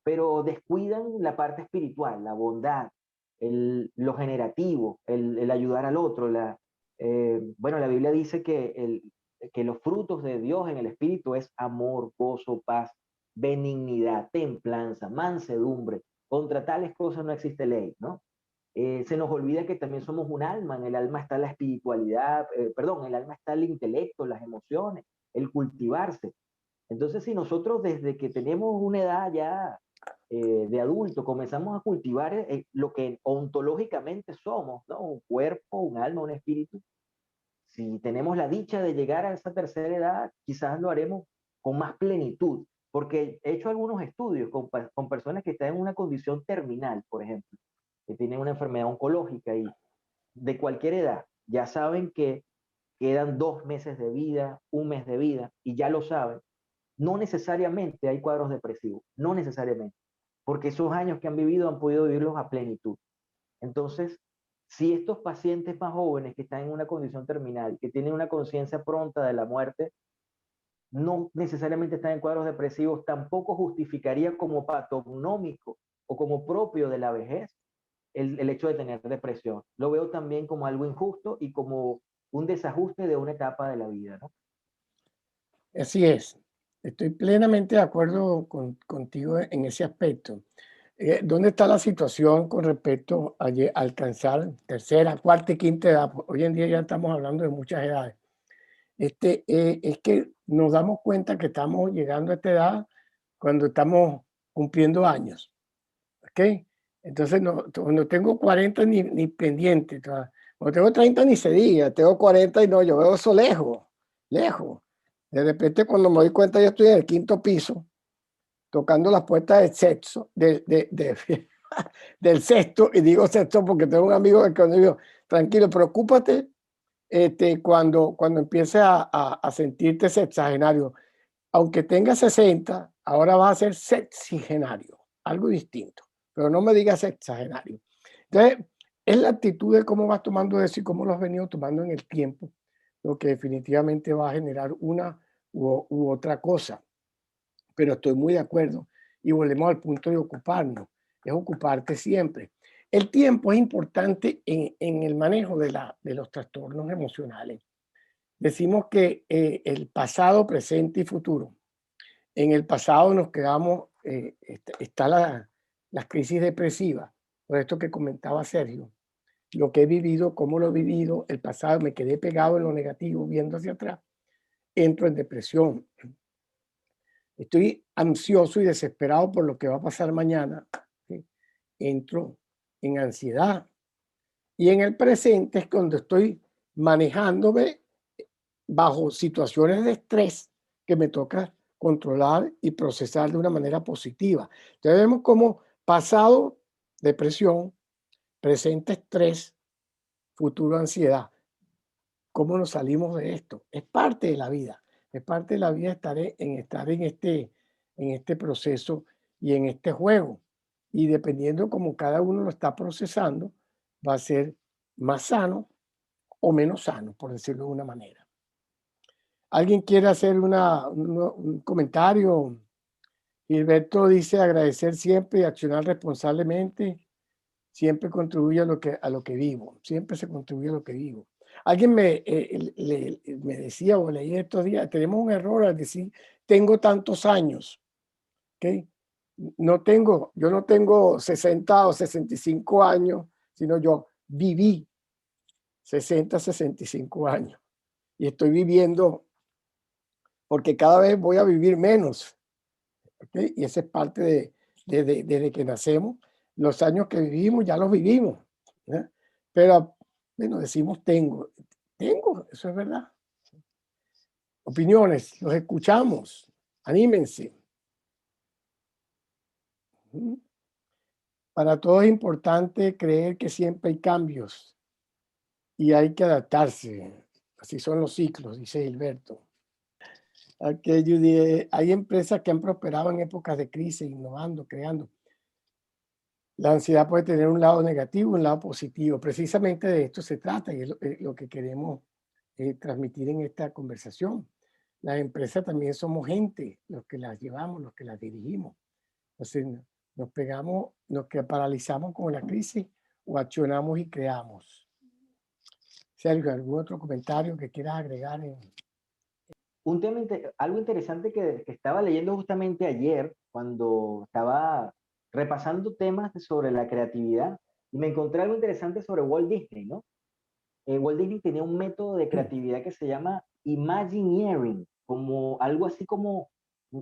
Pero descuidan la parte espiritual, la bondad, lo generativo, el ayudar al otro. Bueno, la Biblia dice que los frutos de Dios en el espíritu es amor, gozo, paz, benignidad, templanza, mansedumbre. Contra tales cosas no existe ley, ¿no? Se nos olvida que también somos un alma, en el alma está la espiritualidad, perdón, en el alma está el intelecto, las emociones, el cultivarse. Entonces, si nosotros desde que tenemos una edad ya de adulto comenzamos a cultivar lo que ontológicamente somos, ¿no? Un cuerpo, un alma, un espíritu, si tenemos la dicha de llegar a esa tercera edad, quizás lo haremos con más plenitud, porque he hecho algunos estudios con personas que están en una condición terminal, por ejemplo, que tienen una enfermedad oncológica y de cualquier edad, ya saben que quedan 2 meses de vida, 1 mes de vida, y ya lo saben. No necesariamente hay cuadros depresivos, no necesariamente, porque esos años que han vivido han podido vivirlos a plenitud. Entonces, si estos pacientes más jóvenes que están en una condición terminal, que tienen una conciencia pronta de la muerte, no necesariamente están en cuadros depresivos, tampoco justificaría como patognomónico o como propio de la vejez el hecho de tener depresión. Lo veo también como algo injusto y como un desajuste de una etapa de la vida, ¿no? Así es. Estoy plenamente de acuerdo contigo en ese aspecto. ¿Dónde está la situación con respecto a alcanzar tercera, cuarta y quinta edad? Pues, hoy en día ya estamos hablando de muchas edades. Es que nos damos cuenta que estamos llegando a esta edad cuando estamos cumpliendo años, ¿ok? Entonces, no tengo 40 ni pendiente. Cuando tengo 30 ni se diga, tengo 40 y no, yo veo eso lejos, lejos. De repente, cuando me doy cuenta, yo estoy en el quinto piso, tocando las puertas del sexo, del sexto, y digo sexto porque tengo un amigo que cuando digo, tranquilo, preocúpate cuando empieces a sentirte sexagenario. Aunque tenga 60, ahora va a ser sexagenario, algo distinto, pero no me digas sexagenario. Entonces, es la actitud de cómo vas tomando eso y cómo lo has venido tomando en el tiempo, lo que definitivamente va a generar una u otra cosa. Pero estoy muy de acuerdo y volvemos al punto de ocuparnos, es ocuparte siempre. El tiempo es importante en el manejo de los trastornos emocionales. Decimos que el pasado, presente y futuro. En el pasado nos quedamos, está las crisis depresivas, por esto que comentaba Sergio. Lo que he vivido, cómo lo he vivido, el pasado, me quedé pegado en lo negativo, viendo hacia atrás, entro en depresión. Estoy ansioso y desesperado por lo que va a pasar mañana. ¿Sí? Entro en ansiedad. Y en el presente es cuando estoy manejándome bajo situaciones de estrés que me toca controlar y procesar de una manera positiva. Entonces vemos como pasado, depresión, presente estrés, futuro ansiedad. ¿Cómo nos salimos de esto? Es parte de la vida. Es parte de la vida estar en este proceso y en este juego. Y dependiendo cómo cada uno lo está procesando, va a ser más sano o menos sano, por decirlo de una manera. ¿Alguien quiere hacer un comentario? Gilberto dice agradecer siempre y accionar responsablemente. Siempre contribuye a lo que vivo. Siempre se contribuye a lo que vivo. Alguien me decía o leí estos días, tenemos un error al decir, tengo tantos años. ¿Ok? Yo no tengo 60 o 65 años, sino yo viví 60, 65 años. Y estoy viviendo porque cada vez voy a vivir menos. ¿Ok? Y esa es parte desde que nacemos. Los años que vivimos ya los vivimos. ¿Eh? Pero, bueno, decimos tengo, eso es verdad. Opiniones, los escuchamos, anímense. Para todos es importante creer que siempre hay cambios y hay que adaptarse. Así son los ciclos, dice Gilberto. Okay, Judy, hay empresas que han prosperado en épocas de crisis, innovando, creando. La ansiedad puede tener un lado negativo y un lado positivo. Precisamente de esto se trata y es lo que queremos transmitir en esta conversación. Las empresas también somos gente, los que las llevamos, los que las dirigimos. Entonces nos pegamos, nos que paralizamos con la crisis o accionamos y creamos. Sergio, ¿algún otro comentario que quieras agregar? Algo interesante que estaba leyendo justamente ayer cuando estaba repasando temas sobre la creatividad y me encontré algo interesante sobre Walt Disney, ¿no? Walt Disney tenía un método de creatividad que se llama Imagineering, como algo así como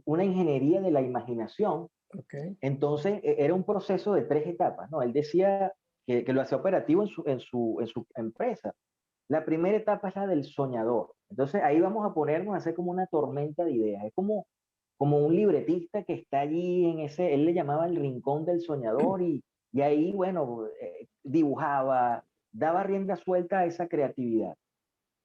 una ingeniería de la imaginación. Okay. Entonces, era un proceso de 3 etapas, ¿no? Él decía que lo hacía operativo en su empresa. La primera etapa es la del soñador. Entonces ahí vamos a ponernos a hacer como una tormenta de ideas. Es como un libretista que está allí en ese, él le llamaba el rincón del soñador y ahí, bueno, dibujaba, daba rienda suelta a esa creatividad.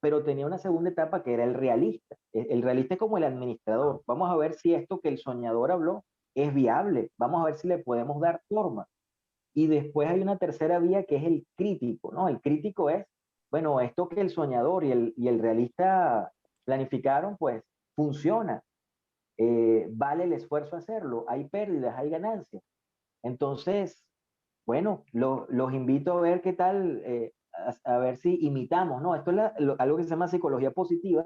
Pero tenía una segunda etapa que era el realista. El realista es como el administrador. Vamos a ver si esto que el soñador habló es viable. Vamos a ver si le podemos dar forma. Y después hay una tercera vía que es el crítico, ¿no? El crítico es, bueno, esto que el soñador y el realista planificaron, pues funciona. Vale el esfuerzo hacerlo. Hay pérdidas, hay ganancias. Entonces, bueno, los invito a ver qué tal, a ver si imitamos, ¿no? Esto es algo que se llama psicología positiva,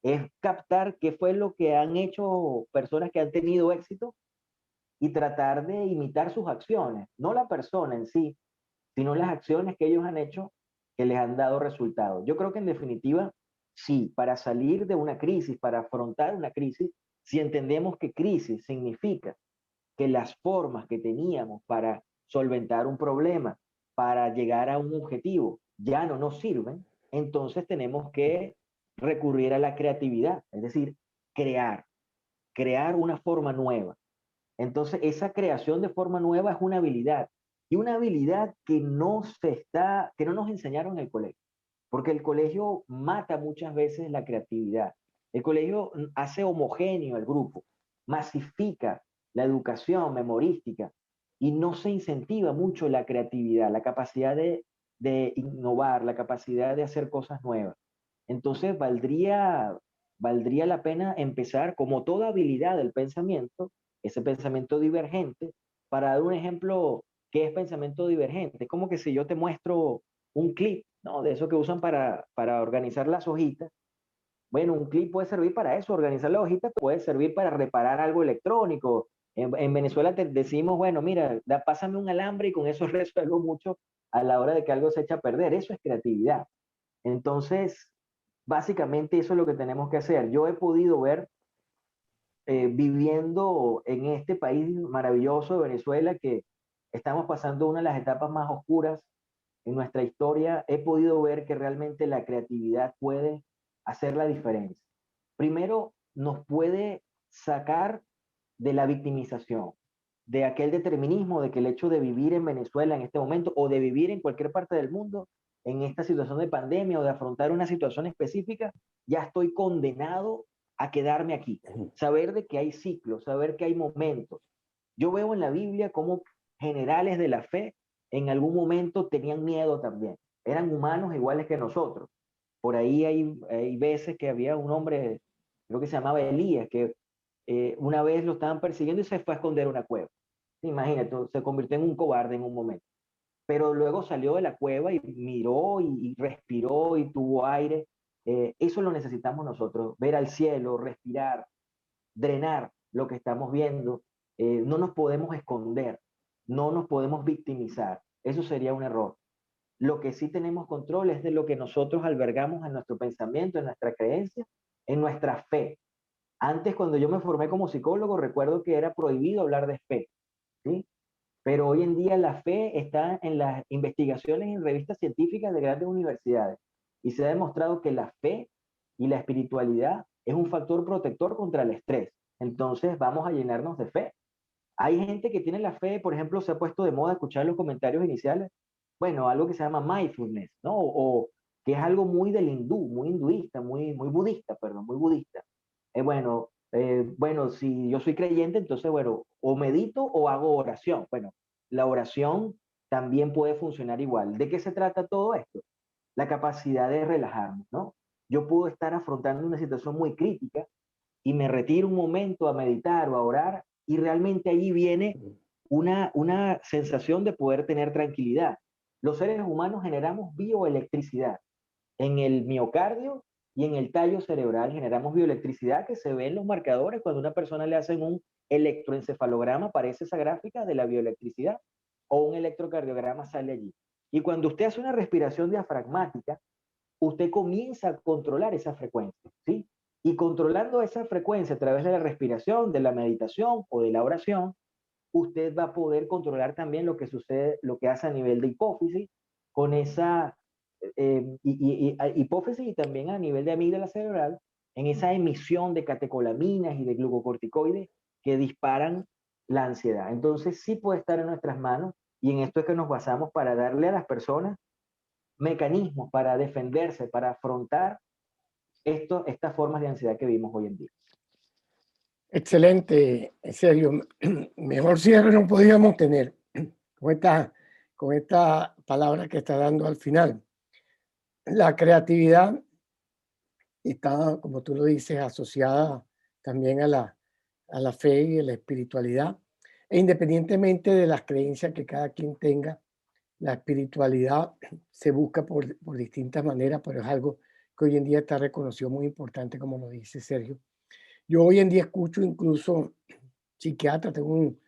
es captar qué fue lo que han hecho personas que han tenido éxito y tratar de imitar sus acciones, no la persona en sí, sino las acciones que ellos han hecho que les han dado resultados. Yo creo que en definitiva, sí, para salir de una crisis, para afrontar una crisis, si entendemos que crisis significa que las formas que teníamos para solventar un problema, para llegar a un objetivo, ya no nos sirven, entonces tenemos que recurrir a la creatividad, es decir, crear, crear una forma nueva. Entonces, esa creación de forma nueva es una habilidad y una habilidad que no nos enseñaron en el colegio, porque el colegio mata muchas veces la creatividad. El colegio hace homogéneo el grupo, masifica la educación memorística y no se incentiva mucho la creatividad, la capacidad de innovar, la capacidad de hacer cosas nuevas. Entonces, valdría la pena empezar, como toda habilidad del pensamiento, ese pensamiento divergente. Para dar un ejemplo, ¿qué es pensamiento divergente? Es como que si yo te muestro un clip, ¿no? De eso que usan para organizar las hojitas. Bueno, un clip puede servir para eso, organizar las hojitas, puede servir para reparar algo electrónico. En Venezuela te decimos, bueno, mira, pásame un alambre y con eso resuelvo mucho a la hora de que algo se echa a perder. Eso es creatividad. Entonces, básicamente eso es lo que tenemos que hacer. Yo he podido ver, viviendo en este país maravilloso de Venezuela, que estamos pasando una de las etapas más oscuras en nuestra historia, he podido ver que realmente la creatividad puede hacer la diferencia. Primero, nos puede sacar de la victimización, de aquel determinismo de que el hecho de vivir en Venezuela en este momento o de vivir en cualquier parte del mundo en esta situación de pandemia o de afrontar una situación específica, ya estoy condenado a quedarme aquí. Saber de que hay ciclos, saber que hay momentos. Yo veo en la Biblia cómo generales de la fe en algún momento tenían miedo también. Eran humanos iguales que nosotros. Por ahí hay veces que había un hombre, creo que se llamaba Elías, que una vez lo estaban persiguiendo y se fue a esconder a una cueva. Imagínate, se convirtió en un cobarde en un momento. Pero luego salió de la cueva y miró y respiró y tuvo aire. Eso lo necesitamos nosotros, ver al cielo, respirar, drenar lo que estamos viendo. No nos podemos esconder, no nos podemos victimizar. Eso sería un error. Lo que sí tenemos control es de lo que nosotros albergamos en nuestro pensamiento, en nuestra creencia, en nuestra fe. Antes, cuando yo me formé como psicólogo, recuerdo que era prohibido hablar de fe, ¿sí? Pero hoy en día la fe está en las investigaciones en revistas científicas de grandes universidades y se ha demostrado que la fe y la espiritualidad es un factor protector contra el estrés. Entonces vamos a llenarnos de fe. Hay gente que tiene la fe, por ejemplo, se ha puesto de moda escuchar los comentarios iniciales, bueno, algo que se llama mindfulness, ¿no? O que es algo muy del hindú, muy hinduista, muy budista, perdón, muy budista. Bueno, si yo soy creyente, entonces, bueno, o medito o hago oración. Bueno, la oración también puede funcionar igual. ¿De qué se trata todo esto? La capacidad de relajarnos, ¿no? Yo puedo estar afrontando una situación muy crítica y me retiro un momento a meditar o a orar y realmente allí viene una sensación de poder tener tranquilidad. Los seres humanos generamos bioelectricidad en el miocardio y en el tallo cerebral. Generamos bioelectricidad que se ve en los marcadores cuando a una persona le hacen un electroencefalograma, aparece esa gráfica de la bioelectricidad o un electrocardiograma sale allí. Y cuando usted hace una respiración diafragmática, usted comienza a controlar esa frecuencia, ¿sí? Y controlando esa frecuencia a través de la respiración, de la meditación o de la oración, usted va a poder controlar también lo que sucede, lo que hace a nivel de hipófisis, con esa a hipófisis y también a nivel de amígdala cerebral, en esa emisión de catecolaminas y de glucocorticoides que disparan la ansiedad. Entonces sí puede estar en nuestras manos y en esto es que nos basamos para darle a las personas mecanismos para defenderse, para afrontar estas formas de ansiedad que vimos hoy en día. Excelente, en serio. Mejor cierre no podíamos tener con con esta palabra que está dando al final. La creatividad está, como tú lo dices, asociada también a la fe y a la espiritualidad. E independientemente de las creencias que cada quien tenga, la espiritualidad se busca por distintas maneras, pero es algo que hoy en día está reconocido muy importante, como lo dice Sergio. Yo hoy en día escucho incluso psiquiatra, tengo un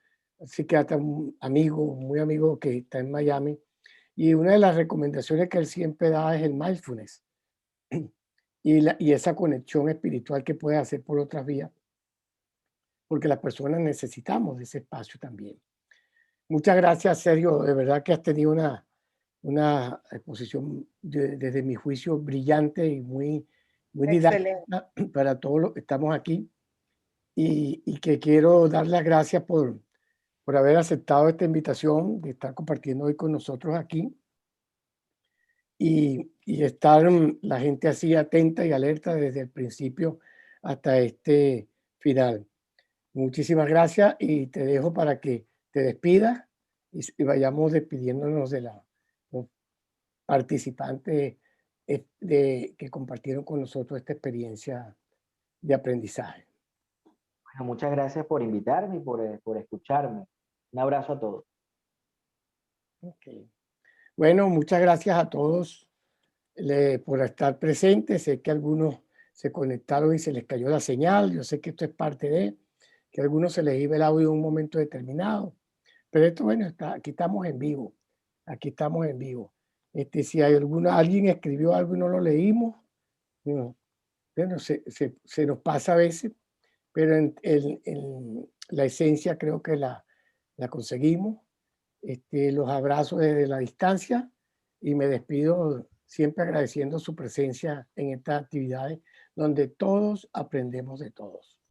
psiquiatra, un amigo, muy amigo que está en Miami, y una de las recomendaciones que él siempre da es el mindfulness y esa conexión espiritual que puede hacer por otras vías, porque las personas necesitamos de ese espacio también. Muchas gracias, Sergio. De verdad que has tenido una exposición desde mi juicio brillante y muy Excelente. didáctica para todos los que estamos aquí. Y que quiero dar las gracias por haber aceptado esta invitación de estar compartiendo hoy con nosotros aquí y estar la gente así atenta y alerta desde el principio hasta este final. Muchísimas gracias y te dejo para que te despidas y vayamos despidiéndonos de los participantes que compartieron con nosotros esta experiencia de aprendizaje. Bueno, muchas gracias por invitarme y por escucharme. Un abrazo a todos. Ok. Bueno, muchas gracias a todos por estar presentes. Sé que algunos se conectaron y se les cayó la señal. Yo sé que esto es parte de, que a algunos se les iba el audio en un momento determinado. Pero esto, bueno, aquí estamos en vivo. Aquí estamos en vivo. Si hay alguien escribió algo y no lo leímos, bueno, bueno, se nos pasa a veces, pero en la esencia creo que la conseguimos. Los abrazo desde la distancia y me despido siempre agradeciendo su presencia en estas actividades donde todos aprendemos de todos.